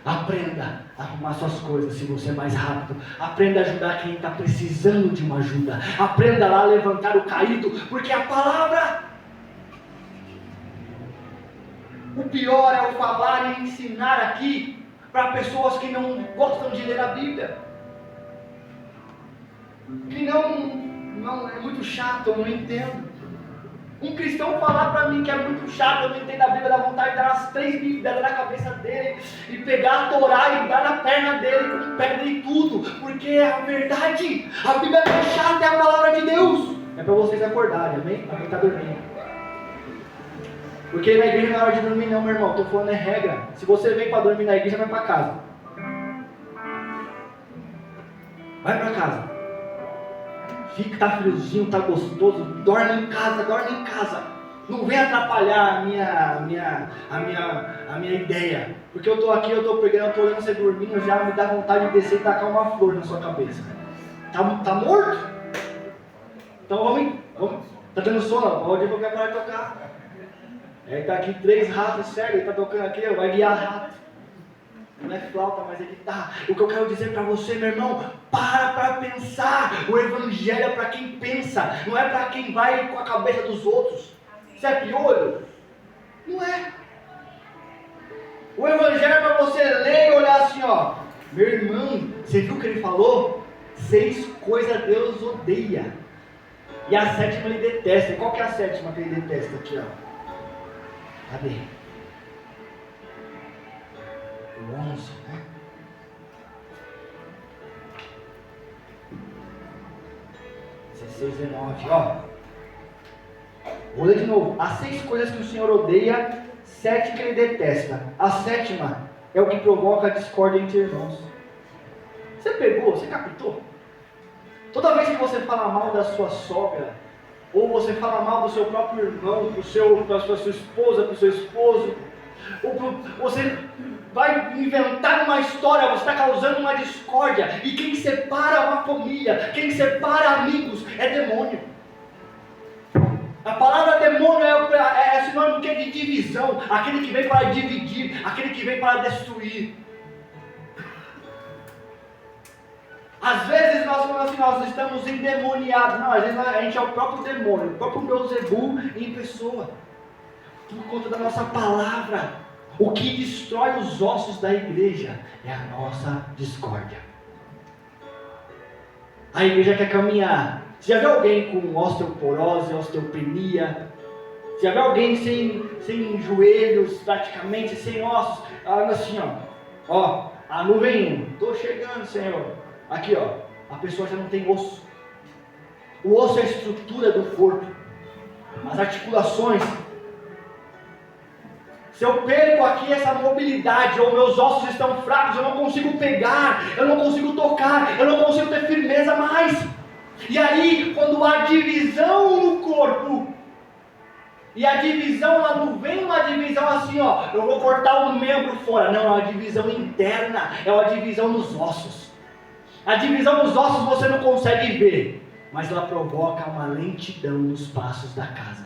Aprenda a arrumar suas coisas se você é mais rápido. Aprenda a ajudar quem está precisando de uma ajuda. Aprenda lá a levantar o caído, porque a palavra, o pior é o falar e ensinar aqui para pessoas que não gostam de ler a Bíblia. que não é muito chato, eu não entendo. Um cristão falar pra mim que é muito chato, eu não entendo a Bíblia, dá vontade de dar umas 3 Bíblias na cabeça dele e pegar a Torá e dar na perna dele com pedra e tudo, porque é a verdade. A Bíblia não é chata, é a palavra de Deus. É pra vocês acordarem, amém? Pra quem tá dormindo. Porque na igreja não é hora de dormir não, meu irmão, tô falando é regra. Se você vem pra dormir na igreja, vai pra casa. Vai pra casa. Fica, tá friozinho, tá gostoso, dorme em casa. Não vem atrapalhar a minha ideia. Porque eu tô aqui, eu tô pregando, eu tô olhando você dormindo, já me dá vontade de descer e tacar uma flor na sua cabeça. Tá morto? Então vamos. Tá dando sono? Pode ir qualquer para de tocar. Tá aqui 3 ratos, sério, ele tá tocando aqui, vai guiar rato. Não é flauta, mas é guitarra. O que eu quero dizer para você, meu irmão, para pensar. O evangelho é para quem pensa, não é para quem vai com a cabeça dos outros. Isso é piolho? Não é. O evangelho é para você ler e olhar assim, ó. Meu irmão, você viu o que ele falou? 6 coisas Deus odeia. E a 7ª ele detesta. E qual que é a 7ª que ele detesta aqui, ó? Cadê? O 11, né? (16, 19), ó. Vou ler de novo. As 6 coisas que o Senhor odeia, 7 que ele detesta. A 7ª é o que provoca a discórdia entre irmãos. Você pegou? Você captou? Toda vez que você fala mal da sua sogra, ou você fala mal do seu próprio irmão, para sua esposa, para o seu esposo, ou você vai inventar uma história, você está causando uma discórdia, e quem separa uma família, quem separa amigos, é demônio. A palavra demônio é sinônimo de divisão, aquele que vem para dividir, aquele que vem para destruir. Às vezes nós falamos assim, nós estamos endemoniados. Não, às vezes a gente é o próprio demônio, o próprio Beelzebul em pessoa, por conta da nossa palavra. O que destrói os ossos da igreja é a nossa discórdia. A igreja quer caminhar. Você já viu alguém com osteoporose, osteopenia? Você já viu alguém sem joelhos, praticamente, sem ossos? Assim, ó, a nuvem indo. Estou chegando, Senhor. Aqui, ó, a pessoa já não tem osso. O osso é a estrutura do corpo, as articulações. Se eu perco aqui essa mobilidade, ou meus ossos estão fracos, eu não consigo pegar, eu não consigo tocar, eu não consigo ter firmeza mais. E aí, quando há divisão no corpo, e a divisão, ela não vem uma divisão assim, ó, eu vou cortar um membro fora. Não, é uma divisão interna, é uma divisão nos ossos. A divisão nos ossos você não consegue ver, mas ela provoca uma lentidão nos passos da casa.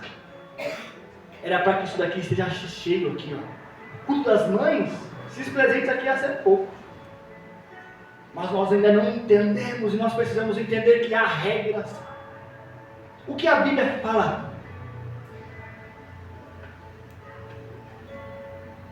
Era para que isso daqui esteja cheio aqui, ó. Culto das mães, esses presentes aqui ia ser pouco. Mas nós ainda não entendemos, e nós precisamos entender que há regras. O que a Bíblia fala?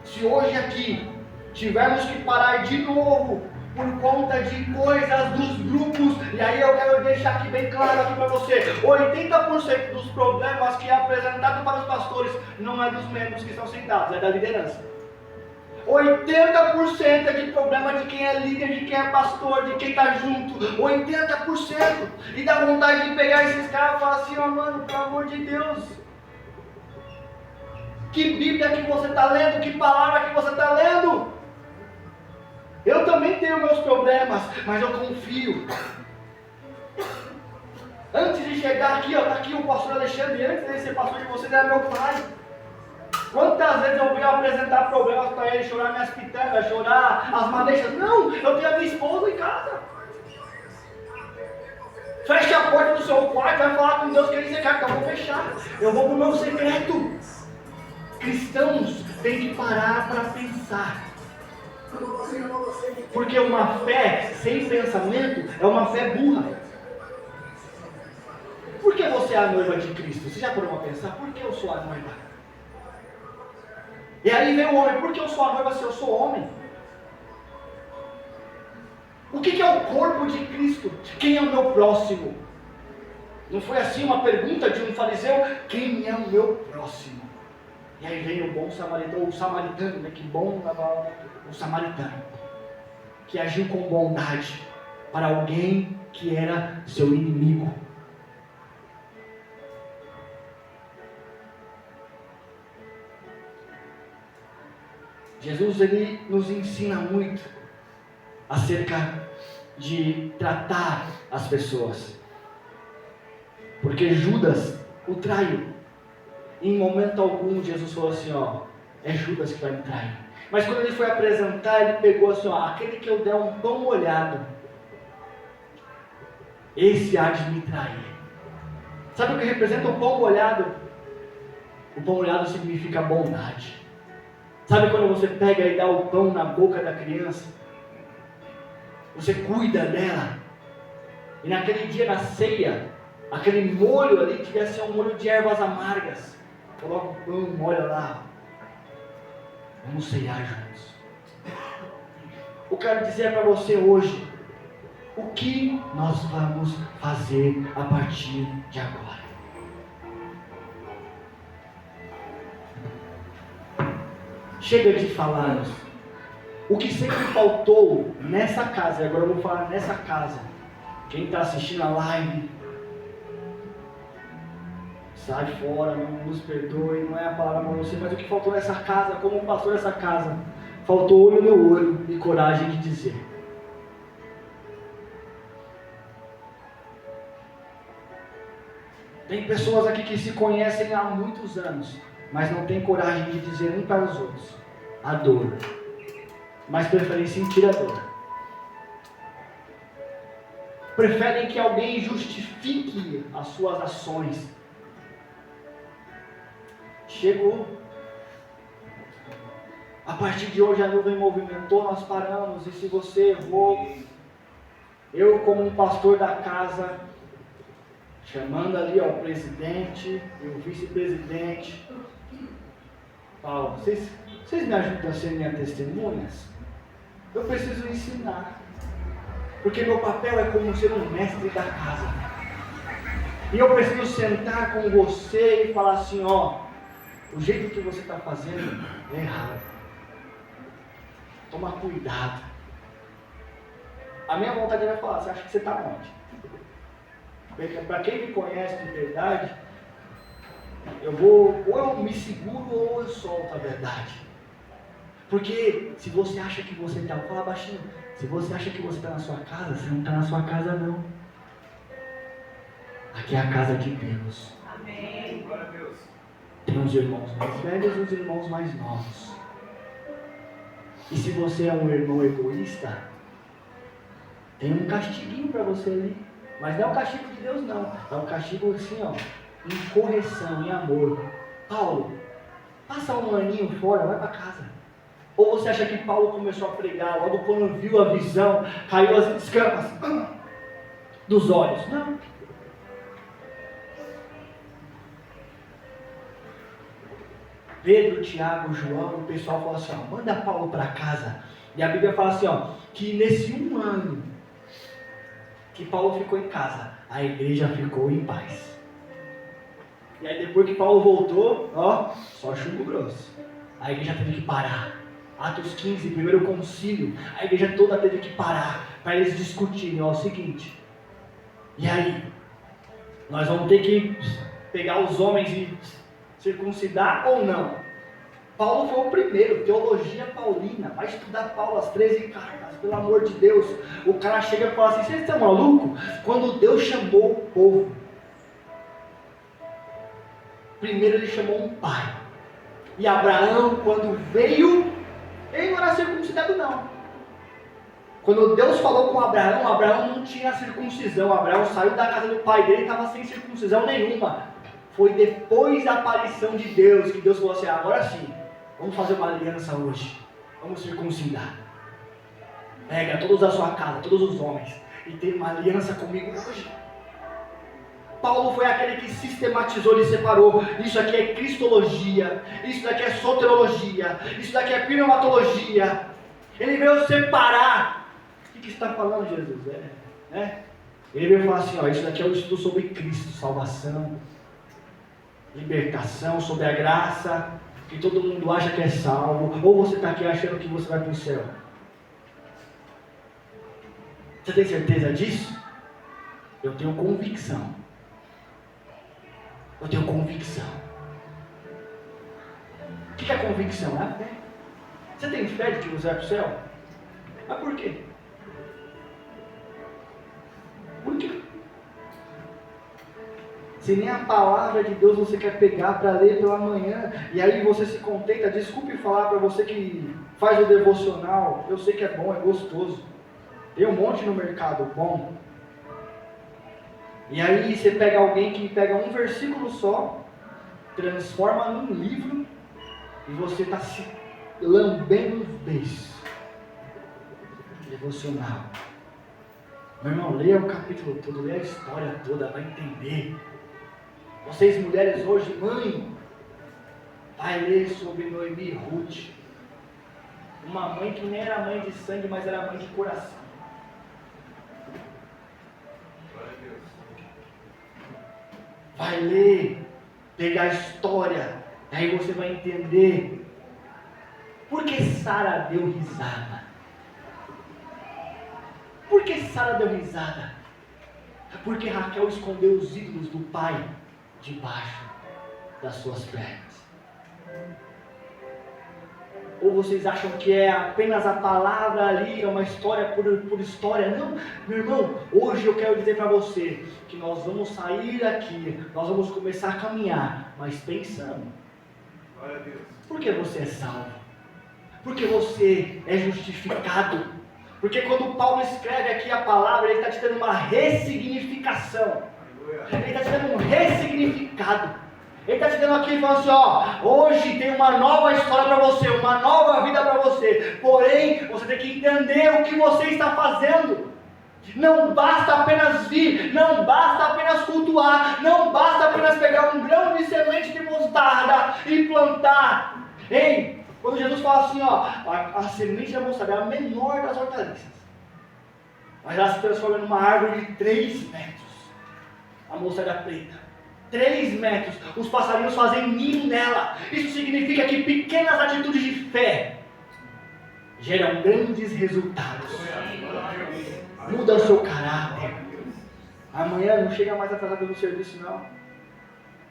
Se hoje aqui tivermos que parar de novo por conta de coisas dos grupos, e aí eu quero deixar aqui bem claro aqui para você, 80% dos problemas que é apresentado para os pastores não é dos membros que estão sentados, é da liderança. 80% de problema de quem é líder, de quem é pastor, de quem está junto, 80%, e dá vontade de pegar esses caras e falar assim, ó, mano, pelo amor de Deus, que Bíblia que você está lendo, que palavra que você está lendo? Eu também tenho meus problemas, mas eu confio. Antes de chegar aqui, ó, tá aqui o pastor Alexandre, antes de ser pastor de vocês, era meu pai. Quantas vezes eu venho apresentar problemas para ele, chorar minhas pitangas, chorar as madeixas? Não, eu tenho a minha esposa em casa. Feche a porta do seu quarto, vai falar com Deus que ele quer, que eu vou fechar. Eu vou para o meu secreto. Cristãos têm que parar para pensar. Porque uma fé sem pensamento é uma fé burra. Por que você é a noiva de Cristo? Você já parou a pensar? Por que eu sou a noiva? E aí vem o homem, por que eu sou a noiva se eu sou homem? O que é o corpo de Cristo? Quem é o meu próximo? Não foi assim uma pergunta de um fariseu? Quem é o meu próximo? E aí vem o bom samaritano, ou o samaritano, né? Que bom o samaritano, que agiu com bondade para alguém que era seu inimigo. Jesus, ele nos ensina muito acerca de tratar as pessoas, porque Judas o traiu. Em momento algum Jesus falou assim, é Judas que vai me trair. Mas quando ele foi apresentar, ele pegou assim, aquele que eu der um pão molhado, esse há de me trair. Sabe o que representa o pão molhado? O pão molhado significa bondade. Sabe quando você pega e dá o pão na boca da criança? Você cuida dela. E naquele dia na ceia, aquele molho ali devia ser um molho de ervas amargas. Coloca o pão, molha lá. Vamos ceiar juntos. Eu quero dizer para você hoje, o que nós vamos fazer a partir de agora? Chega de falarmos. O que sempre faltou nessa casa, e agora eu vou falar nessa casa. Quem está assistindo a live, sai fora, não nos perdoe, não é a palavra para você, mas o que faltou nessa casa, como pastor dessa casa, faltou olho no olho e coragem de dizer. Tem pessoas aqui que se conhecem há muitos anos, mas não tem coragem de dizer um para os outros a dor, mas preferem sentir a dor. Preferem que alguém justifique as suas ações. Chegou. A partir de hoje a nuvem movimentou, nós paramos. E se você errou, eu como um pastor da casa, chamando ali o presidente e o vice-presidente, Paulo, vocês me ajudam a ser minhas testemunhas? Eu preciso ensinar. Porque meu papel é como ser um mestre da casa. E eu preciso sentar com você e falar assim, o jeito que você está fazendo é errado. Toma cuidado. A minha vontade era falar, você acha que você está onde? Para quem me conhece de verdade, ou eu me seguro ou eu solto a verdade. Porque se você acha que você está, fala baixinho, se você acha que você está na sua casa, você não está na sua casa não. Aqui é a casa de Deus. Amém. Glória a Deus. Tem os irmãos mais velhos e os irmãos mais novos. E se você é um irmão egoísta, tem um castiguinho para você ali. Mas não é o castigo de Deus não. É um castigo assim, em correção, em amor. Paulo, passa um aninho fora, vai para casa. Ou você acha que Paulo começou a pregar, logo quando viu a visão, caiu as escamas dos olhos? Não. Pedro, Tiago, João, o pessoal fala assim, manda Paulo para casa. E a Bíblia fala assim, que nesse um ano que Paulo ficou em casa, a igreja ficou em paz. E aí depois que Paulo voltou, só chumbo grosso. A igreja teve que parar. Atos 15, primeiro concílio, a igreja toda teve que parar para eles discutirem, o seguinte. E aí? Nós vamos ter que pegar os homens e circuncidar ou não? Paulo foi o primeiro, teologia paulina, vai estudar Paulo, as 13 cartas, pelo amor de Deus. O cara chega e fala assim, vocês estão malucos? Quando Deus chamou o povo, primeiro ele chamou um pai. E Abraão, quando veio, ele não era circuncidado não. Quando Deus falou com Abraão, Abraão não tinha circuncisão. Abraão saiu da casa do pai dele e estava sem circuncisão nenhuma. Foi depois da aparição de Deus que Deus falou assim, agora sim, vamos fazer uma aliança hoje. Vamos circuncidar. Pega todos da sua casa, todos os homens, e tem uma aliança comigo hoje. Paulo foi aquele que sistematizou e separou. Isso aqui é cristologia, isso daqui é soteriologia, isso daqui é pneumatologia. Ele veio separar. E que você está falando, Jesus? Ele veio falar assim, ó, isso daqui é o estudo sobre Cristo, salvação, libertação, sobre a graça, que todo mundo acha que é salvo, ou você está aqui achando que você vai para o céu? Você tem certeza disso? Eu tenho convicção. Eu tenho convicção. O que é convicção? É a fé. Você tem fé de que você vai para o céu? Mas por quê? Por quê? Se nem a palavra de Deus você quer pegar para ler pela manhã, e aí você se contenta, desculpe falar para você que faz o devocional, eu sei que é bom, é gostoso. Tem um monte no mercado bom. E aí você pega alguém que pega um versículo só, transforma num livro, e você está se lambendo os beijos. Devocional. Meu irmão, leia o capítulo todo, leia a história toda, vai entender. Vocês mulheres hoje, mãe, vai ler sobre Noemi e Ruth. Uma mãe que nem era mãe de sangue, mas era mãe de coração. Vai ler, pegar a história, aí você vai entender por que Sara deu risada. Por que Sara deu risada? Porque Raquel escondeu os ídolos do pai debaixo das suas pernas. Ou vocês acham que é apenas a palavra ali, é uma história por história? Não, meu irmão, hoje eu quero dizer para você que nós vamos sair daqui, nós vamos começar a caminhar, mas pensando. Glória a Deus. Por que você é salvo? Porque você é justificado. Porque quando Paulo escreve aqui a palavra, ele está te dando uma ressignificação. Ele está te dando um ressignificado. Ele está te dando aqui, falando assim, ó, hoje tem uma nova história para você, uma nova vida para você. Porém, você tem que entender o que você está fazendo. Não basta apenas vir, não basta apenas cultuar, não basta apenas pegar um grão de semente de mostarda e plantar. Ei, quando Jesus fala assim, ó, a semente da mostarda é a menor das hortaliças, mas ela se transforma numa árvore de 3 metros. A mostarda preta. 3 metros, os passarinhos fazem ninho nela. Isso significa que pequenas atitudes de fé geram grandes resultados. Muda o seu caráter. Amanhã não chega mais atrasado no serviço, não.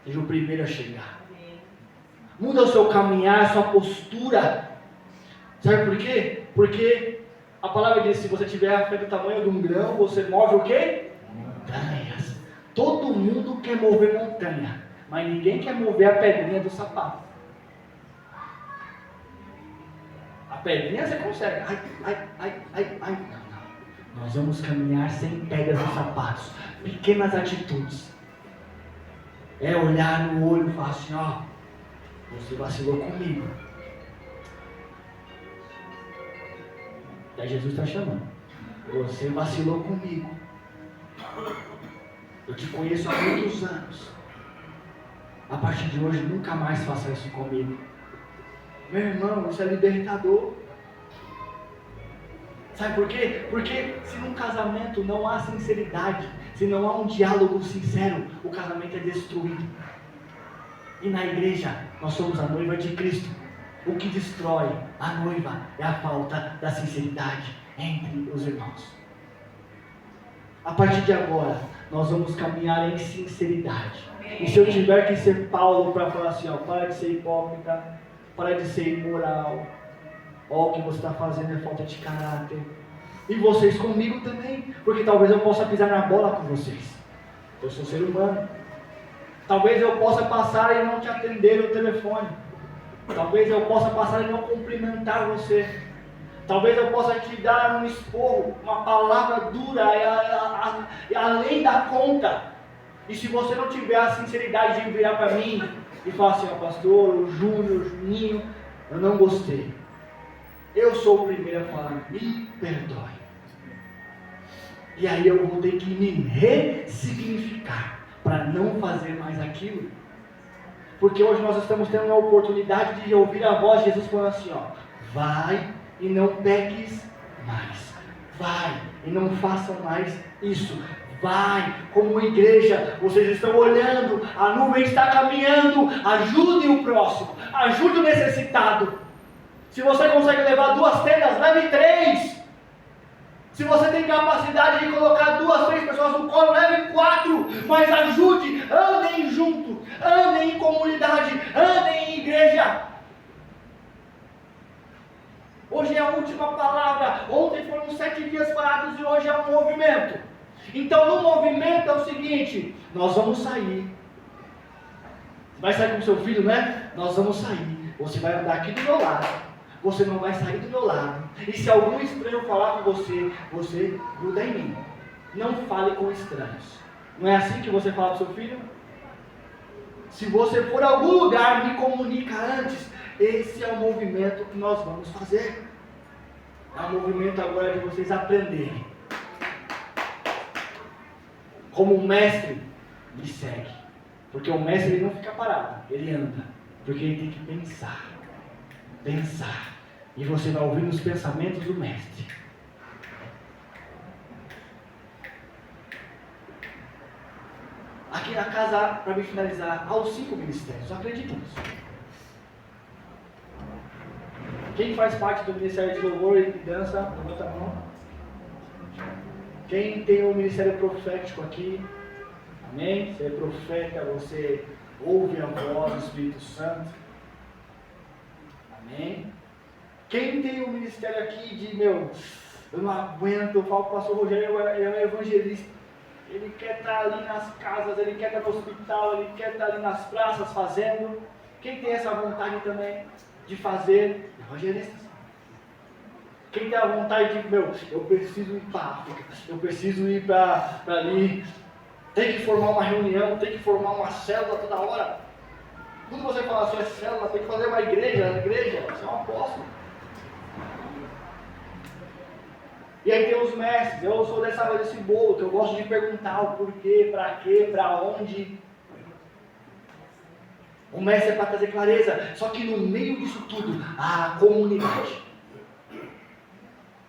Seja o primeiro a chegar. Muda o seu caminhar, a sua postura. Sabe por quê? Porque a palavra diz, se você tiver a fé do tamanho de um grão, você move o quê? Montanhas. Todo mundo quer mover montanha, mas ninguém quer mover a pedrinha do sapato. A pedrinha você consegue. Ai. Não. Nós vamos caminhar sem pedras nos sapatos. Pequenas atitudes. É olhar no olho e falar assim, ó, você vacilou comigo. E aí Jesus está chamando. Você vacilou comigo. Eu te conheço há muitos anos. A partir de hoje, nunca mais faça isso comigo. Meu irmão, isso é libertador. Sabe por quê? Porque se num casamento não há sinceridade, se não há um diálogo sincero, o casamento é destruído. E na igreja, nós somos a noiva de Cristo. O que destrói a noiva é a falta da sinceridade entre os irmãos. A partir de agora, nós vamos caminhar em sinceridade. E se eu tiver que ser Paulo para falar assim, ó, para de ser hipócrita, para de ser imoral, ó, o que você está fazendo é falta de caráter. E vocês comigo também, porque talvez eu possa pisar na bola com vocês. Eu sou ser humano. Talvez eu possa passar e não te atender no telefone. Talvez eu possa passar e não cumprimentar você. Talvez eu possa te dar um esporro, uma palavra dura, além da conta. E se você não tiver a sinceridade de virar para mim e falar assim, ó, pastor, o Júnior, o Juninho, eu não gostei. Eu sou o primeiro a falar, me perdoe. E aí eu vou ter que me ressignificar para não fazer mais aquilo. Porque hoje nós estamos tendo uma oportunidade de ouvir a voz de Jesus falando assim, ó, vai e não peques mais. vai e não façam mais isso. Vai, como igreja, vocês estão olhando, a nuvem está caminhando, ajudem o próximo, ajude o necessitado. Se você consegue levar 2 tendas, leve 3. Se você tem capacidade de colocar 2, 3 pessoas no colo, leve 4, mas ajude, andem junto, andem em comunidade, andem em igreja. Hoje é a última palavra, ontem foram 7 dias parados e hoje é um movimento. Então no movimento é o seguinte, nós vamos sair. Vai sair com seu filho, né? Nós vamos sair, você vai andar aqui do meu lado, você não vai sair do meu lado. E se algum estranho falar com você, você gruda em mim. Não fale com estranhos. Não é assim que você fala com seu filho? Se você for a algum lugar, me comunica antes. Esse é o movimento que nós vamos fazer. É um movimento agora de vocês aprenderem. Como o mestre me segue. Porque o mestre ele não fica parado, ele anda. Porque ele tem que pensar. Pensar. E você vai ouvir os pensamentos do mestre. Aqui na casa, para me finalizar, há os 5 ministérios, acredite nisso. Quem faz parte do Ministério de Louvor e Dança, levanta a mão. Quem tem o Ministério Profético aqui, amém? Você é profeta, você ouve a voz do Espírito Santo, amém? Quem tem o ministério aqui de, eu não aguento, eu falo com o pastor Rogério, ele é um evangelista, ele quer estar ali nas casas, ele quer estar no hospital, ele quer estar ali nas praças fazendo. Quem tem essa vontade também de fazer? Evangelistas. Quem tem a vontade de, eu preciso ir para a África, eu preciso ir para ali, tem que formar uma reunião, tem que formar uma célula toda hora. Quando você fala assim, é célula, tem que fazer uma igreja, você é um apóstolo. E aí tem os mestres, eu sou desse bolo, que eu gosto de perguntar o porquê, para quê, para onde. O mestre é para trazer clareza, só que no meio disso tudo, há a comunidade.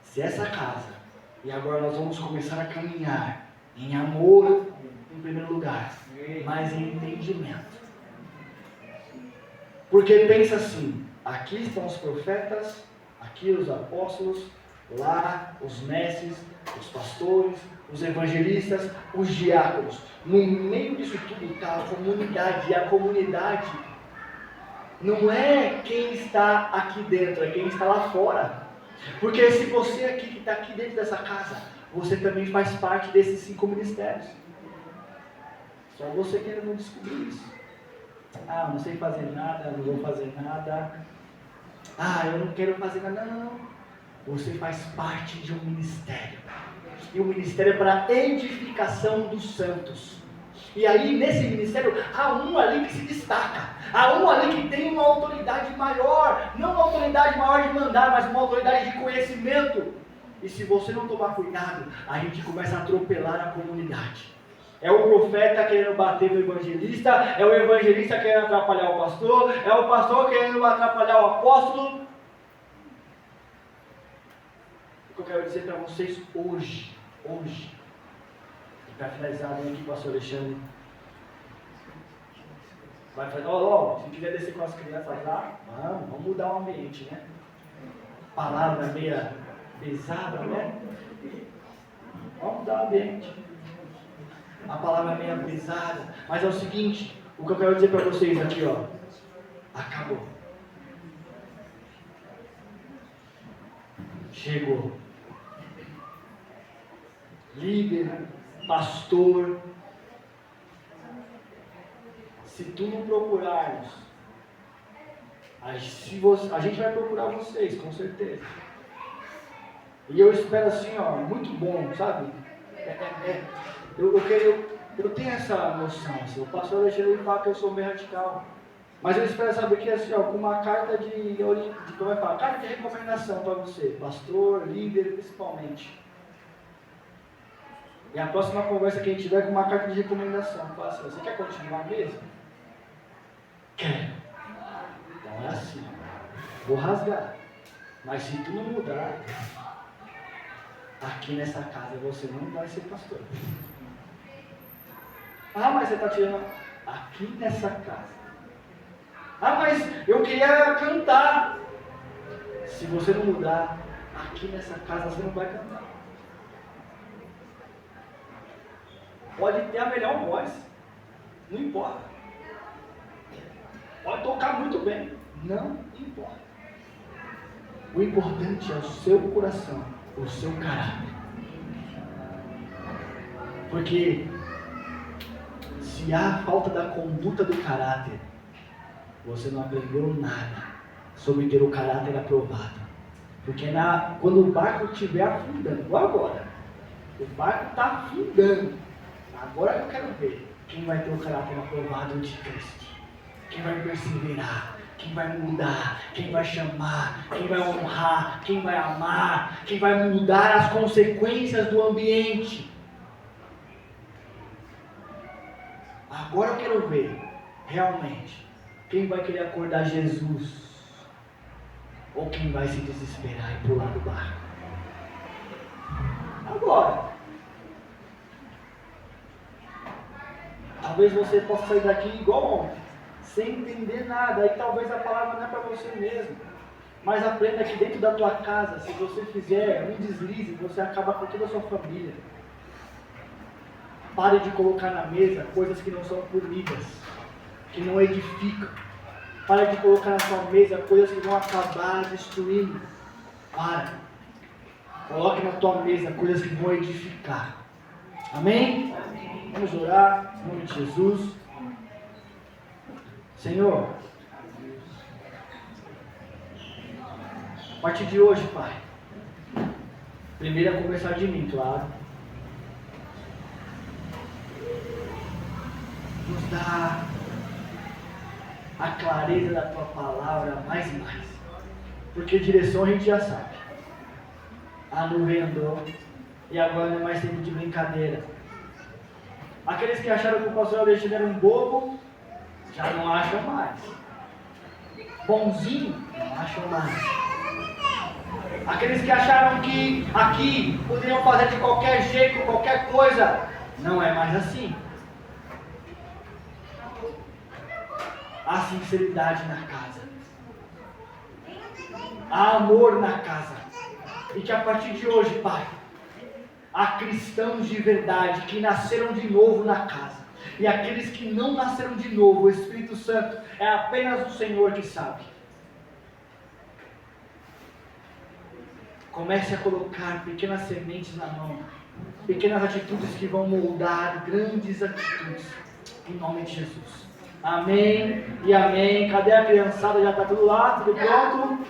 Se essa casa, e agora nós vamos começar a caminhar em amor em primeiro lugar, mas em entendimento. Porque pensa assim, aqui estão os profetas, aqui os apóstolos, lá os mestres, os pastores, os evangelistas, os diáconos. No meio disso tudo está a comunidade, e a comunidade não é quem está aqui dentro, é quem está lá fora. Porque se você aqui que está aqui dentro dessa casa, você também faz parte desses 5 ministérios. Só você que ainda não descobriu isso. Ah, não sei fazer nada, não vou fazer nada. Ah, eu não quero fazer nada. Não. Você faz parte de um ministério. E o ministério é para a edificação dos santos. E aí, nesse ministério, há um ali que se destaca. Há um ali que tem uma autoridade maior. Não uma autoridade maior de mandar, mas uma autoridade de conhecimento. E se você não tomar cuidado, a gente começa a atropelar a comunidade. É o profeta querendo bater no evangelista, é o evangelista querendo atrapalhar o pastor, é o pastor querendo atrapalhar o apóstolo. O que eu quero dizer para vocês hoje, e para finalizar, vem aqui o pastor Alexandre, vai fazer, se quiser descer com as crianças lá, vamos mudar o ambiente, né? Palavra meia pesada, né? Vamos mudar o ambiente. A palavra é meio pesada, mas é o seguinte, o que eu quero dizer para vocês aqui, acabou. Chegou. Líder, pastor, se tu não procurarmos, a gente vai procurar vocês, com certeza. E eu espero assim, muito bom, sabe? Eu tenho essa noção, assim, o pastor Alexandre fala que eu sou meio radical, mas eu espero saber que assim, com uma carta como é que fala? Carta de recomendação para você, pastor, líder, principalmente. E a próxima conversa que a gente tiver com uma carta de recomendação, fala assim, você quer continuar mesmo? Quero. Então é assim, vou rasgar, mas se tu não mudar, aqui nessa casa você não vai ser pastor. Ah, mas você está tirando. Aqui nessa casa. Ah, mas eu queria cantar. Se você não mudar, aqui nessa casa você não vai cantar. Pode ter a melhor voz, não importa. Pode tocar muito bem, não importa. O importante é o seu coração, o seu caráter. Porque se há falta da conduta do caráter, você não aprendeu nada sobre ter o caráter aprovado. Porque quando o barco estiver afundando, igual agora, o barco está afundando. Agora eu quero ver quem vai ter o caráter aprovado de Cristo. Quem vai perseverar, quem vai mudar, quem vai chamar, quem vai honrar, quem vai amar, quem vai mudar as consequências do ambiente. Agora eu quero ver, realmente, quem vai querer acordar Jesus ou quem vai se desesperar e pular do barco. Agora. Talvez você possa sair daqui igual ontem, sem entender nada, e talvez a palavra não é para você mesmo. Mas aprenda que dentro da tua casa, se você fizer um deslize, você acaba com toda a sua família. Pare de colocar na mesa coisas que não são comidas, que não edificam. Pare de colocar na sua mesa coisas que vão acabar destruindo. Para. Coloque na tua mesa coisas que vão edificar. Amém? Vamos orar em nome de Jesus. Senhor, a partir de hoje, Pai, primeiro é começar de mim, claro. Nos dá a clareza da Tua palavra mais e mais. Porque direção a gente já sabe. A nuvem andou e agora não é mais tempo de brincadeira. Aqueles que acharam que o pastor Alexandre era um bobo, já não acham mais. Bonzinho, não acham mais. Aqueles que acharam que aqui poderiam fazer de qualquer jeito, qualquer coisa, não é mais assim. Há sinceridade na casa. Há amor na casa. E que a partir de hoje, Pai, há cristãos de verdade que nasceram de novo na casa. E aqueles que não nasceram de novo, o Espírito Santo é apenas o Senhor que sabe. Comece a colocar pequenas sementes na mão, pequenas atitudes que vão moldar grandes atitudes, em nome de Jesus. Amém e amém. Cadê a criançada? Já está tudo lá, tudo pronto?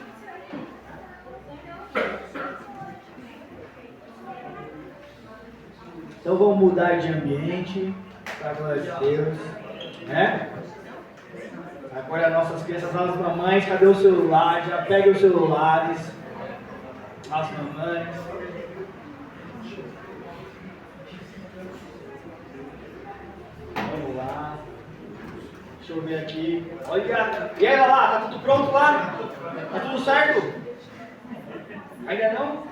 Então vamos mudar de ambiente, para a glória de Deus, né? Agora nossas crianças, as mamães, cadê o celular? Já peguem os celulares, as mamães. Vamos lá. Deixa eu ver aqui. Olha, e ela lá, tá tudo pronto lá? Tá tudo certo? Ainda não?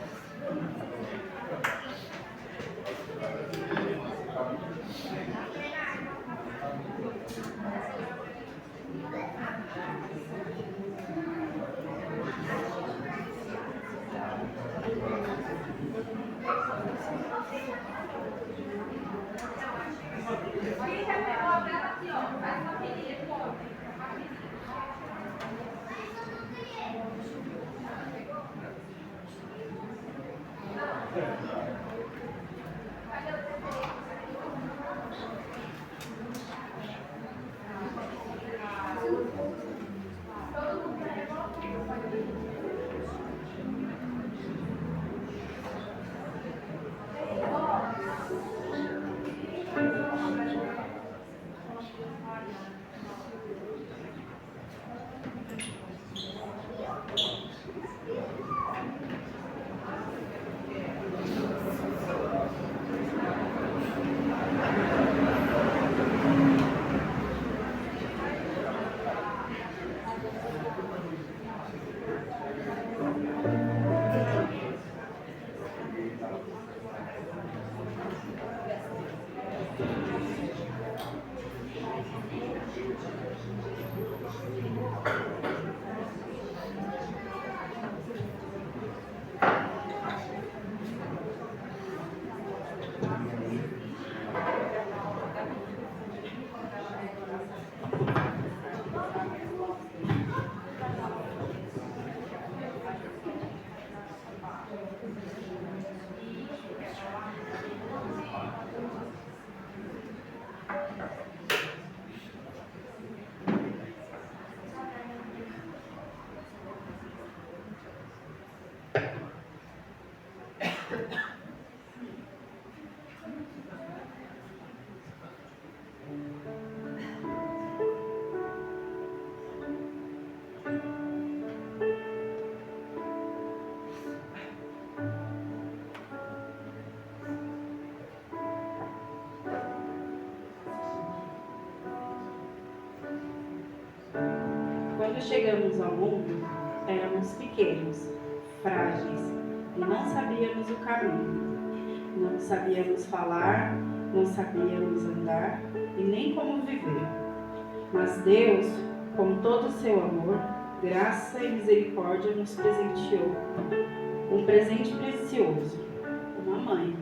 Quando chegamos ao mundo, éramos pequenos, frágeis, e não sabíamos o caminho. Não sabíamos falar, não sabíamos andar e nem como viver. Mas Deus, com todo o seu amor, graça e misericórdia, nos presenteou um presente precioso, uma mãe.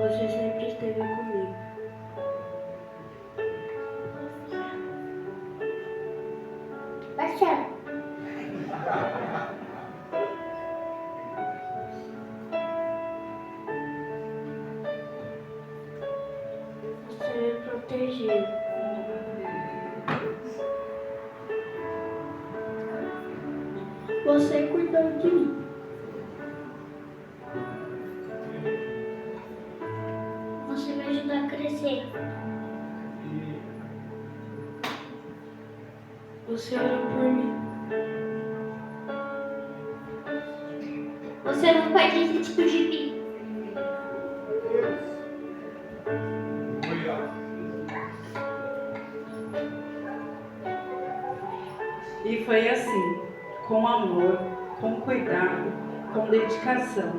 Você sempre esteve comigo. Marcelo. Você me protegeu. Você cuidou de mim. Você me ajudou a crescer. Você orou por mim. Você não pode desistir de mim. E foi assim, com amor, com cuidado, com dedicação,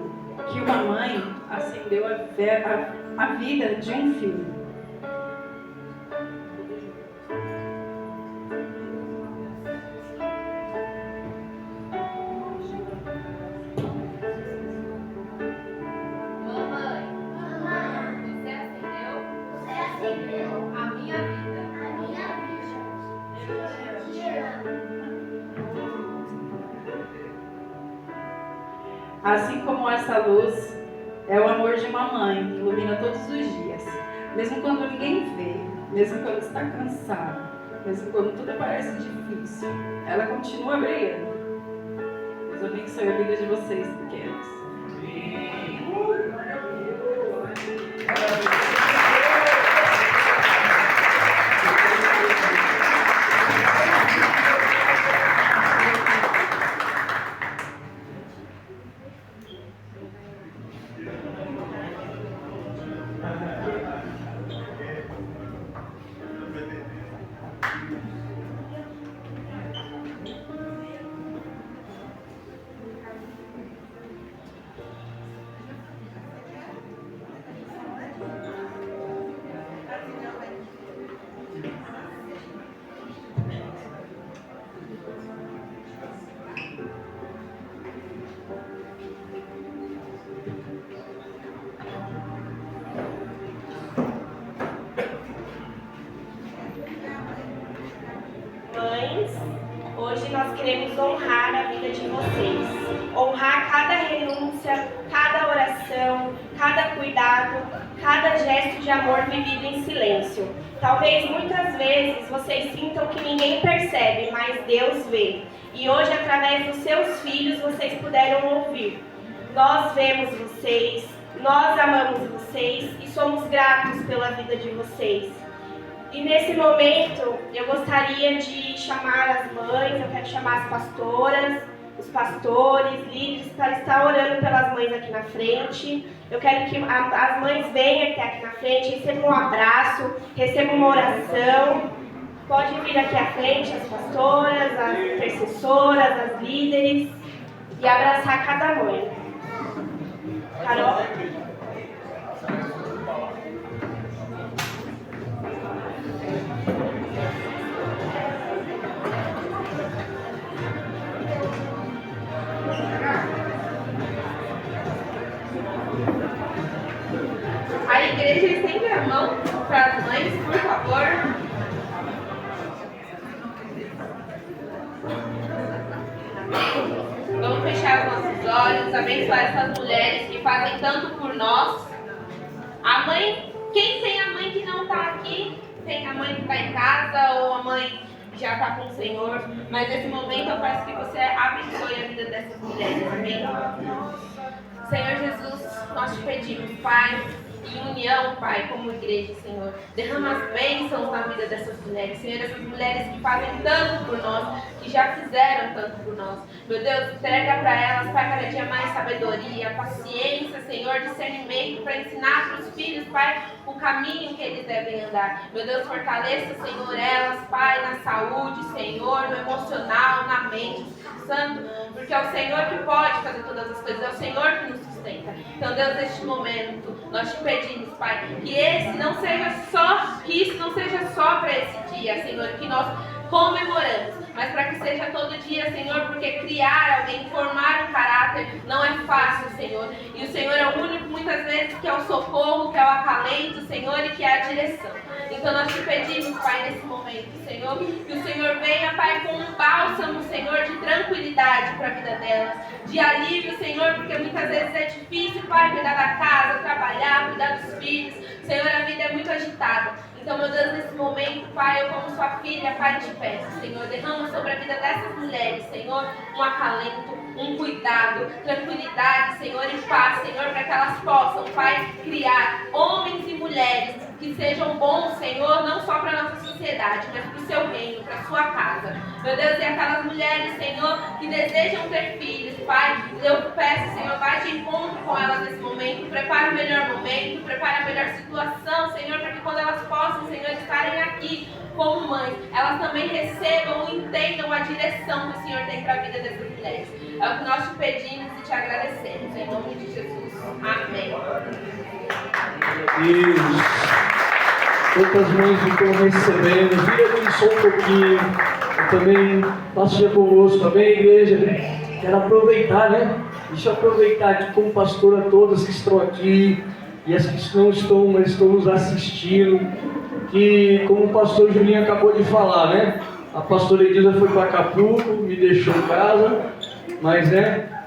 que uma mãe acendeu a vida de um filho. Assim como essa luz é o amor de uma mãe que ilumina todos os dias, mesmo quando ninguém vê, mesmo quando está cansado, mesmo quando tudo parece difícil, ela continua brilhando. Deus abençoe a vida de vocês, pequenos. Mães, hoje nós queremos honrar a vida de vocês, honrar cada renúncia, cada oração, cada cuidado, cada gesto de amor vivido em silêncio. Talvez muitas vezes vocês sintam que ninguém percebe, mas Deus vê. E hoje, através dos seus filhos, vocês puderam ouvir. Nós vemos vocês, nós amamos vocês e somos gratos pela vida de vocês. E nesse momento, eu gostaria de chamar as mães, eu quero chamar as pastoras, os pastores, líderes, para estar orando pelas mães aqui na frente. Eu quero que as mães venham até aqui na frente, recebam um abraço, recebam uma oração. Pode vir aqui à frente as pastoras, as intercessoras, as líderes, e abraçar cada mãe. Carol? A igreja estende a mão para as mães, por favor. abençoar essas mulheres que fazem tanto por nós. A mãe, quem tem a mãe que não está aqui, tem a mãe que está em casa ou a mãe que já está com o Senhor. Mas nesse momento eu peço que você abençoe a vida dessas mulheres. Amém? Senhor Jesus, nós te pedimos, Pai, em união, Pai, como igreja, Senhor, derrama as bênçãos na vida dessas mulheres, Senhor, essas mulheres que fazem tanto por nós, que já fizeram tanto por nós. Meu Deus, entrega para elas, Pai, cada dia mais sabedoria, paciência, Senhor, discernimento, para ensinar para os filhos, Pai, o caminho que eles devem andar. Meu Deus, fortaleça, Senhor, elas, Pai, na saúde, Senhor, no emocional, na mente, Santo, porque é o Senhor que pode fazer todas as coisas, é o Senhor que nos sustenta. Então, Deus, neste momento, nós te pedimos, Pai, que isso não seja só para esse dia, Senhor, que nós comemoramos, mas para que seja todo dia, Senhor, porque criar alguém, formar um caráter não é fácil, Senhor. E o Senhor é o único, muitas vezes, que é o socorro, que é o acalento, Senhor, e que é a direção. Então nós te pedimos, Pai, nesse momento, Senhor, que o Senhor venha, Pai, com um bálsamo, Senhor, de tranquilidade para a vida delas, de alívio, Senhor, porque muitas vezes é difícil, Pai, cuidar da casa, trabalhar, cuidar dos filhos. Senhor, a vida é muito agitada. Então, meu Deus, nesse momento, Pai, eu como sua filha, Pai, te peço, Senhor, derrama sobre a vida dessas mulheres, Senhor, um acalento, um cuidado, tranquilidade, Senhor, e paz, Senhor, para que elas possam, Pai, criar homens e mulheres que sejam bons, Senhor, não só para a nossa sociedade, mas para o seu reino, para a sua casa. Meu Deus, e aquelas mulheres, Senhor, que desejam ter filhos, Pai, eu peço, Senhor, vai de encontro com elas nesse momento, prepara o melhor momento, prepara a melhor situação, Senhor, para que quando elas possam, Senhor, estarem aqui como mães, elas também recebam e entendam a direção que o Senhor tem para a vida dessas mulheres. É o que nós te pedimos e te agradecemos, em nome de Jesus. Amém. Deus, quantas mães estão recebendo, vira aqui só um pouquinho, eu também passo dia conosco, também igreja, quero aproveitar, né? Deixa eu aproveitar aqui como pastora todas que estão aqui e as que não estão, mas estão nos assistindo, que como o pastor Julinho acabou de falar, né? A pastora Edilza foi para Acapulco, me deixou em casa, mas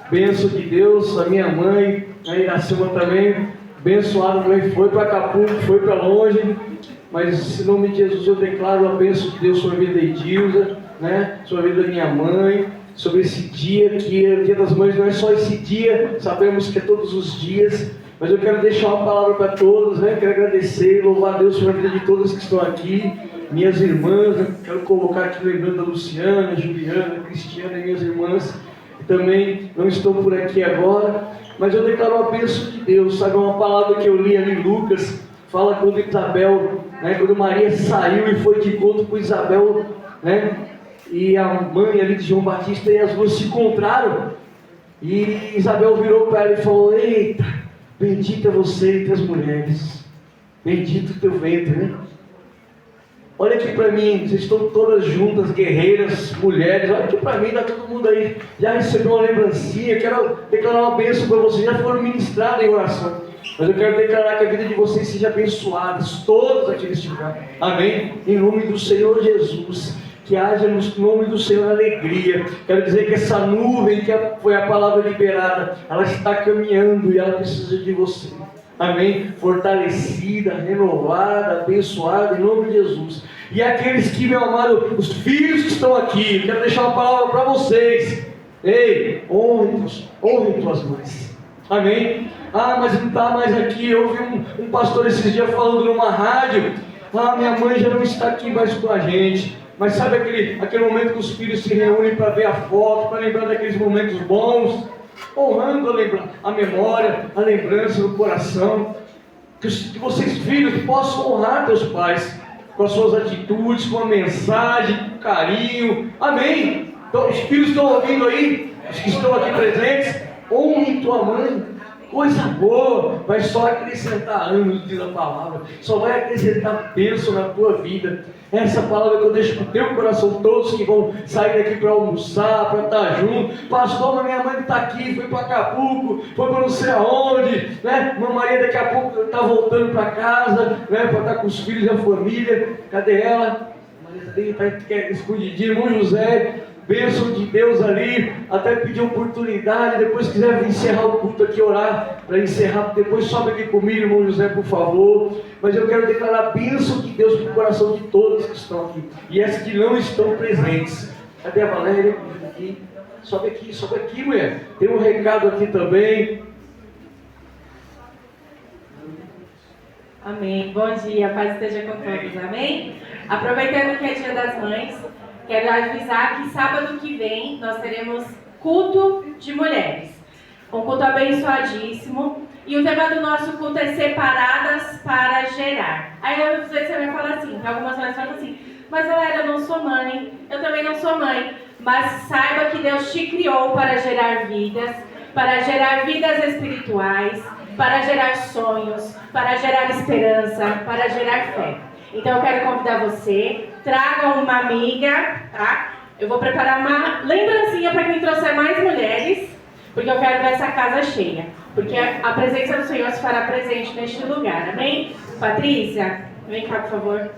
bênção de Deus, a minha mãe, a Iracema também, abençoada também, foi para Acapulco, foi para longe, mas em nome de Jesus eu declaro a bênção de Deus sobre a vida da Edilza, né? Sobre a vida da minha mãe, sobre esse dia, que é o Dia das Mães, não é só esse dia, sabemos que é todos os dias, mas eu quero deixar uma palavra para todos, né? Quero agradecer e louvar a Deus sobre a vida de todas que estão aqui, minhas irmãs, eu quero colocar aqui lembrando a Luciana, a Juliana, a Cristiana e minhas irmãs, que também não estão por aqui agora, mas eu declaro a bênção de Deus, sabe, uma palavra que eu li ali em Lucas, fala quando Isabel, né, quando Maria saiu e foi de encontro com Isabel, né, e a mãe ali de João Batista, e as duas se encontraram, e Isabel virou para ela e falou: eita, bendita você entre as mulheres, bendito o teu ventre, né? Olha aqui para mim, vocês estão todas juntas, guerreiras, mulheres, olha aqui para mim, tá todo mundo aí, já recebeu uma lembrancinha, quero declarar uma bênção para vocês, já foram ministradas em oração, mas eu quero declarar que a vida de vocês seja abençoada, todos aqui neste lugar, amém? Em nome do Senhor Jesus, que haja no nome do Senhor alegria. Quero dizer que essa nuvem que foi a palavra liberada, ela está caminhando e ela precisa de você. Amém? Fortalecida, renovada, abençoada, em nome de Jesus. E aqueles que, meu amado, os filhos que estão aqui, quero deixar uma palavra para vocês. Ei, honrem tuas mães. Amém? Ah, mas não está mais aqui. Eu ouvi um pastor esses dias falando numa rádio. Ah, minha mãe já não está aqui mais com a gente. Mas sabe aquele momento que os filhos se reúnem para ver a foto, para lembrar daqueles momentos bons, honrando a memória, a lembrança no coração, que vocês filhos possam honrar teus pais, com as suas atitudes, com a mensagem, com carinho, amém? Então os filhos estão ouvindo aí, os que estão aqui presentes, honrem tua mãe. Coisa boa, vai só acrescentar anos, diz a palavra, só vai acrescentar bênção na tua vida. Essa palavra que eu deixo para o teu coração, todos que vão sair daqui para almoçar, para estar junto. Pastor, mas minha mãe está aqui, foi para Acapulco, foi para não sei aonde, né? Mamãe Maria daqui a pouco está voltando para casa, né? Para estar com os filhos e a família. Cadê ela? Maria está escondidinha, irmão José. bênção de Deus ali, até pedir oportunidade, depois quiser encerrar o culto aqui, orar para encerrar, depois sobe aqui comigo, irmão José, por favor. Mas eu quero declarar a bênção de Deus para o coração de todos que estão aqui, e esses que não estão presentes. Cadê a Valéria? Sobe aqui, mulher. Tem um recado aqui também. Amém. Bom dia, paz esteja com todos. Amém? Aproveitando que é Dia das Mães, quero avisar que sábado que vem nós teremos culto de mulheres. Um culto abençoadíssimo. E o tema do nosso culto é separadas para gerar. Aí eu sei que você vai falar assim, algumas mulheres falam assim, mas eu não sou mãe, eu também não sou mãe. Mas saiba que Deus te criou para gerar vidas espirituais, para gerar sonhos, para gerar esperança, para gerar fé. Então eu quero convidar você, traga uma amiga, tá? Eu vou preparar uma lembrancinha para quem trouxer mais mulheres, porque eu quero ver essa casa cheia. Porque a presença do Senhor se fará presente neste lugar, amém? Patrícia, vem cá, por favor.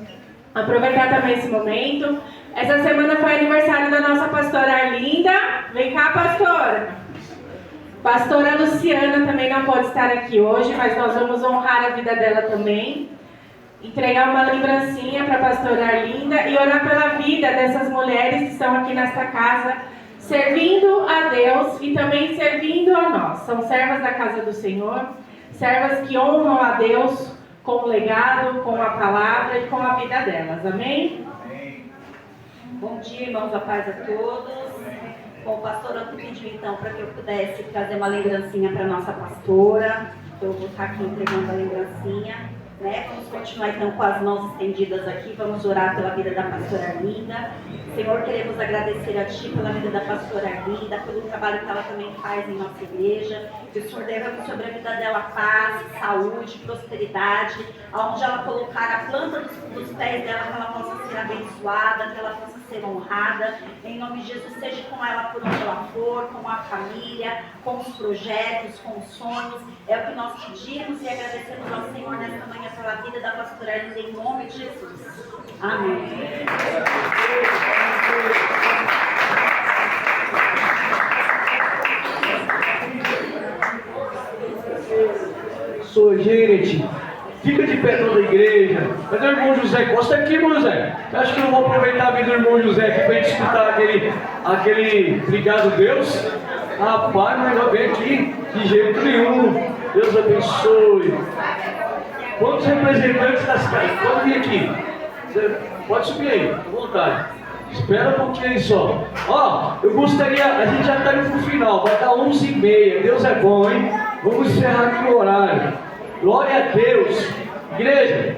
Aproveitar também esse momento. Essa semana foi aniversário da nossa pastora Arlinda. Vem cá, pastora. Pastora Luciana também não pode estar aqui hoje, mas nós vamos honrar a vida dela também. Entregar uma lembrancinha para a pastora Arlinda e orar pela vida dessas mulheres que estão aqui nesta casa, servindo a Deus e também servindo a nós. São servas da casa do Senhor, servas que honram a Deus com o legado, com a palavra e com a vida delas. Amém? Bom dia, irmãos, a paz a todos. Bom, o pastor Antônio pediu então para que eu pudesse trazer uma lembrancinha para a nossa pastora. Então, eu vou estar aqui entregando a lembrancinha. Vamos continuar então com as mãos estendidas aqui, vamos orar pela vida da pastora Arlinda. Senhor, queremos agradecer a Ti pela vida da pastora Arlinda, pelo trabalho que ela também faz em nossa igreja. Que o Senhor derrame sobre a vida dela paz, saúde, prosperidade, aonde ela colocar a planta dos pés dela, que ela possa ser abençoada, que ela possa ser honrada. Em nome de Jesus, seja com ela por onde ela for, com a família, com os projetos, com os sonhos. É o que nós pedimos e agradecemos ao Senhor nesta manhã pela vida da pastora Arlinda, em nome de Jesus. Amém. Sou gente. Fica de pé toda a igreja. Cadê o irmão José? Costa aqui, irmão José. Você acha que eu não vou aproveitar a vida do irmão José aqui para gente escutar aquele obrigado Deus? Rapaz, mas não vem aqui de jeito nenhum. Deus abençoe. Quantos representantes das casas? Pode vir aqui. Você pode subir aí, à vontade. Espera um pouquinho aí só. Eu gostaria, a gente já está indo pro final, vai dar 11h30. Deus é bom, hein? Vamos encerrar aqui o horário. Glória a Deus. Igreja,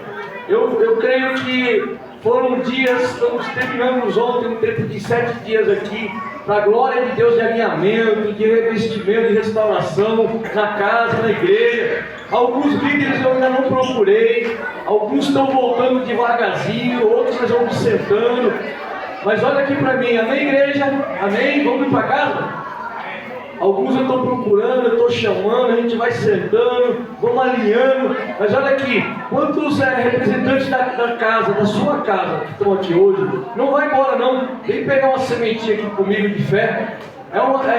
eu creio que foram dias, terminamos ontem um tempo de 7 dias aqui, para a glória de Deus, de alinhamento, de revestimento, de restauração na casa, na igreja. Alguns líderes eu ainda não procurei, alguns estão voltando devagarzinho, outros nós vamos sentando. Mas olha aqui para mim, amém, igreja? Amém? Vamos ir para casa? Alguns eu estou procurando, eu estou chamando, a gente vai sentando, vamos alinhando. Mas olha aqui, quantos representantes da casa, da sua casa, que estão aqui hoje, não vai embora não, vem pegar uma sementinha aqui comigo de fé.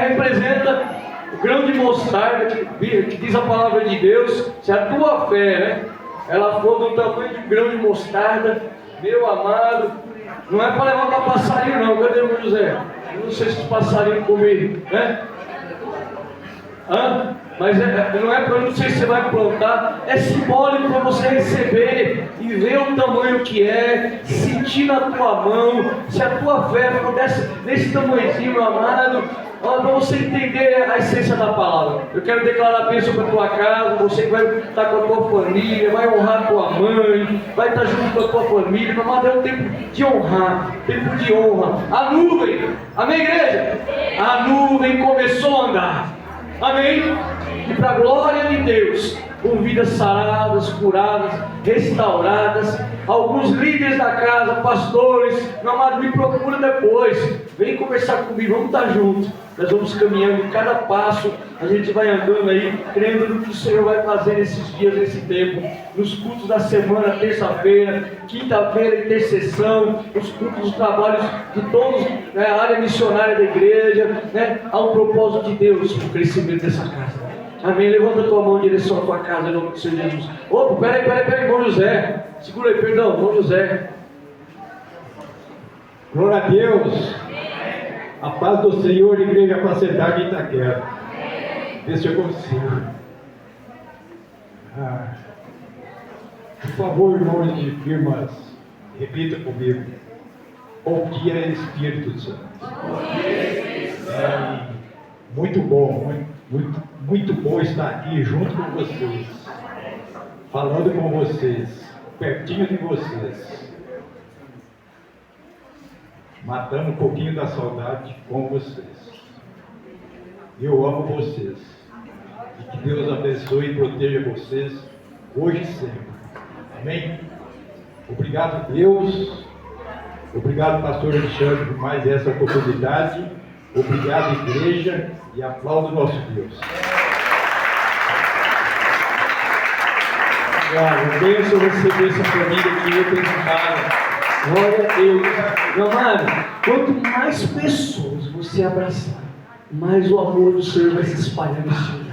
Representa o grão de mostarda, que diz a palavra de Deus, se a tua fé, né, ela for do tamanho de um grão de mostarda, meu amado, não é para levar para passarinho não, cadê o irmão José? Eu não sei se os passarinhos comigo, né? Mas não é para, eu não sei se você vai plantar, é simbólico para você receber e ver o tamanho que é, sentir na tua mão, se a tua fé for desse tamanhozinho, meu amado, para você entender a essência da palavra. Eu quero declarar a bênção para a tua casa, você que vai estar com a tua família, vai honrar a tua mãe, vai estar junto com a tua família, mas é um tempo de honrar, tempo de honra. A nuvem, amém, igreja? A nuvem começou a andar. Amém? e para a glória de Deus, com vidas saradas, curadas, restauradas. Alguns líderes da casa, pastores, meu amado, me procura depois, vem conversar comigo, vamos estar juntos. Nós vamos caminhando, cada passo a gente vai andando aí, crendo no que o Senhor vai fazer nesses dias, nesse tempo, nos cultos da semana, terça-feira, quinta-feira, intercessão, os cultos, os trabalhos de todos, né, a área missionária da igreja, né, há um propósito de Deus para o crescimento dessa casa. Amém? Levanta a tua mão em direção à tua casa, em nome do Senhor Jesus. Opa, peraí, irmão José, segura aí, perdão, irmão José. Glória a Deus. A paz do Senhor, igreja para sentar de Itaquera. Vê se eu consigo. Por favor, irmãos e irmãs, repita comigo. Bom dia, Espírito Santo. Muito bom, muito bom estar aqui junto com vocês, falando com vocês, pertinho de vocês, matando um pouquinho da saudade com vocês. Eu amo vocês e que Deus abençoe e proteja vocês hoje e sempre. Amém? Obrigado, Deus. Obrigado, pastor Alexandre, por mais essa oportunidade. Obrigado, igreja, e aplaudo o nosso Deus. Obrigado, bênção receber essa família que eu tenho em casa. Glória a Deus. Meu amado, quanto mais pessoas você abraçar, mais o amor do Senhor vai se espalhar nesse lugar.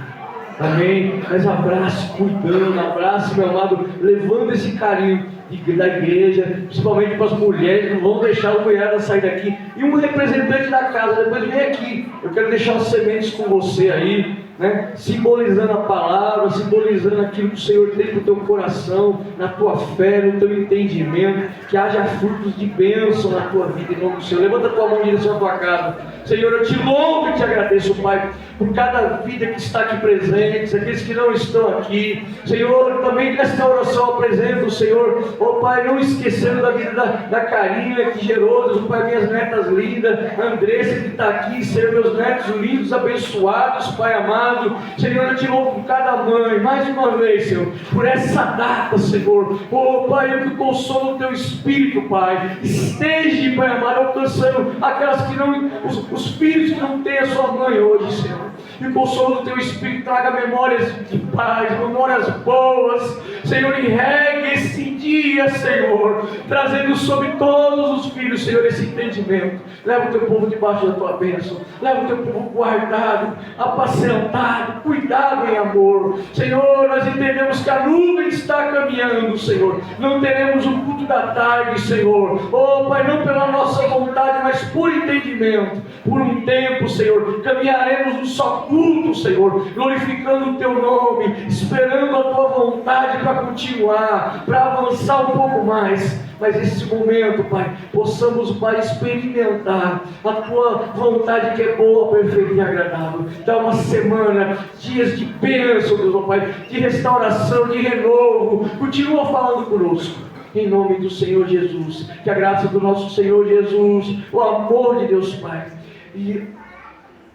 Amém? Mas abrace, cuidando, abrace, meu amado, levando esse carinho da igreja, principalmente para as mulheres. Não vamos deixar a mulherada sair daqui. E um representante da casa, depois vem aqui. Eu quero deixar as sementes com você aí, né? Simbolizando a palavra, simbolizando aquilo que o Senhor tem para o teu coração, na tua fé, no teu entendimento, que haja frutos de bênção na tua vida, em nome do Senhor. Levanta a tua mão em direção à tua casa. Senhor, eu te louvo e te agradeço, Pai, por cada vida que está aqui presente, aqueles que não estão aqui. Senhor, também nesta oração apresento, Senhor, oh Pai, não esquecendo da vida da Karina, que gerou, Deus, Pai, minhas netas lindas, Andressa que está aqui, Senhor, meus netos lindos, abençoados, Pai amado. Senhor, eu te louvo por cada mãe, mais uma vez, Senhor, por essa data, Senhor. Oh Pai, que o consolo do teu Espírito, Pai, esteja, Pai amado, alcançando aquelas que não, os filhos que não têm a sua mãe hoje, Senhor. E o consolo do teu Espírito traga memórias de paz, memórias boas, Senhor, e regue esse dia, Senhor, trazendo sobre todos os filhos, Senhor, esse entendimento. Leva o teu povo debaixo da tua bênção, leva o teu povo guardado, apacentado, cuidado em amor. Senhor, nós entendemos que a nuvem está caminhando, Senhor. Não teremos o culto da tarde, Senhor. Oh Pai, não pela nossa vontade, mas por entendimento, por um tempo, Senhor, caminharemos no só culto, Senhor, glorificando o teu nome, esperando a tua vontade para continuar, para avançar um pouco mais. Mas nesse momento, Pai, possamos, Pai, experimentar a tua vontade que é boa, perfeita e agradável. Dá uma semana, dias de bênção, Deus, oh Pai, de restauração, de renovo. Continua falando conosco. Em nome do Senhor Jesus, que a graça do nosso Senhor Jesus, o amor de Deus Pai e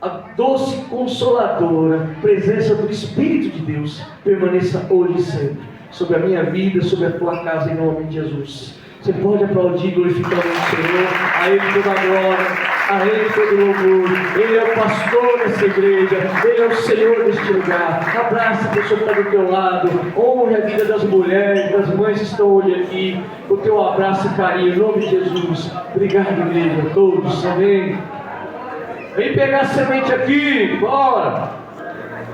a doce consoladora presença do Espírito de Deus permaneça hoje e sempre sobre a minha vida, sobre a tua casa, em nome de Jesus. Você pode aplaudir, glorificando o Senhor, a Ele toda a glória, a Ele todo o louvor. Ele é o pastor dessa igreja, Ele é o Senhor deste lugar. Abraça a pessoa que está do teu lado, honre a vida das mulheres, das mães que estão hoje aqui, o teu abraço e carinho, em nome de Jesus. Obrigado, igreja, a todos, amém. Vem pegar a semente aqui, bora!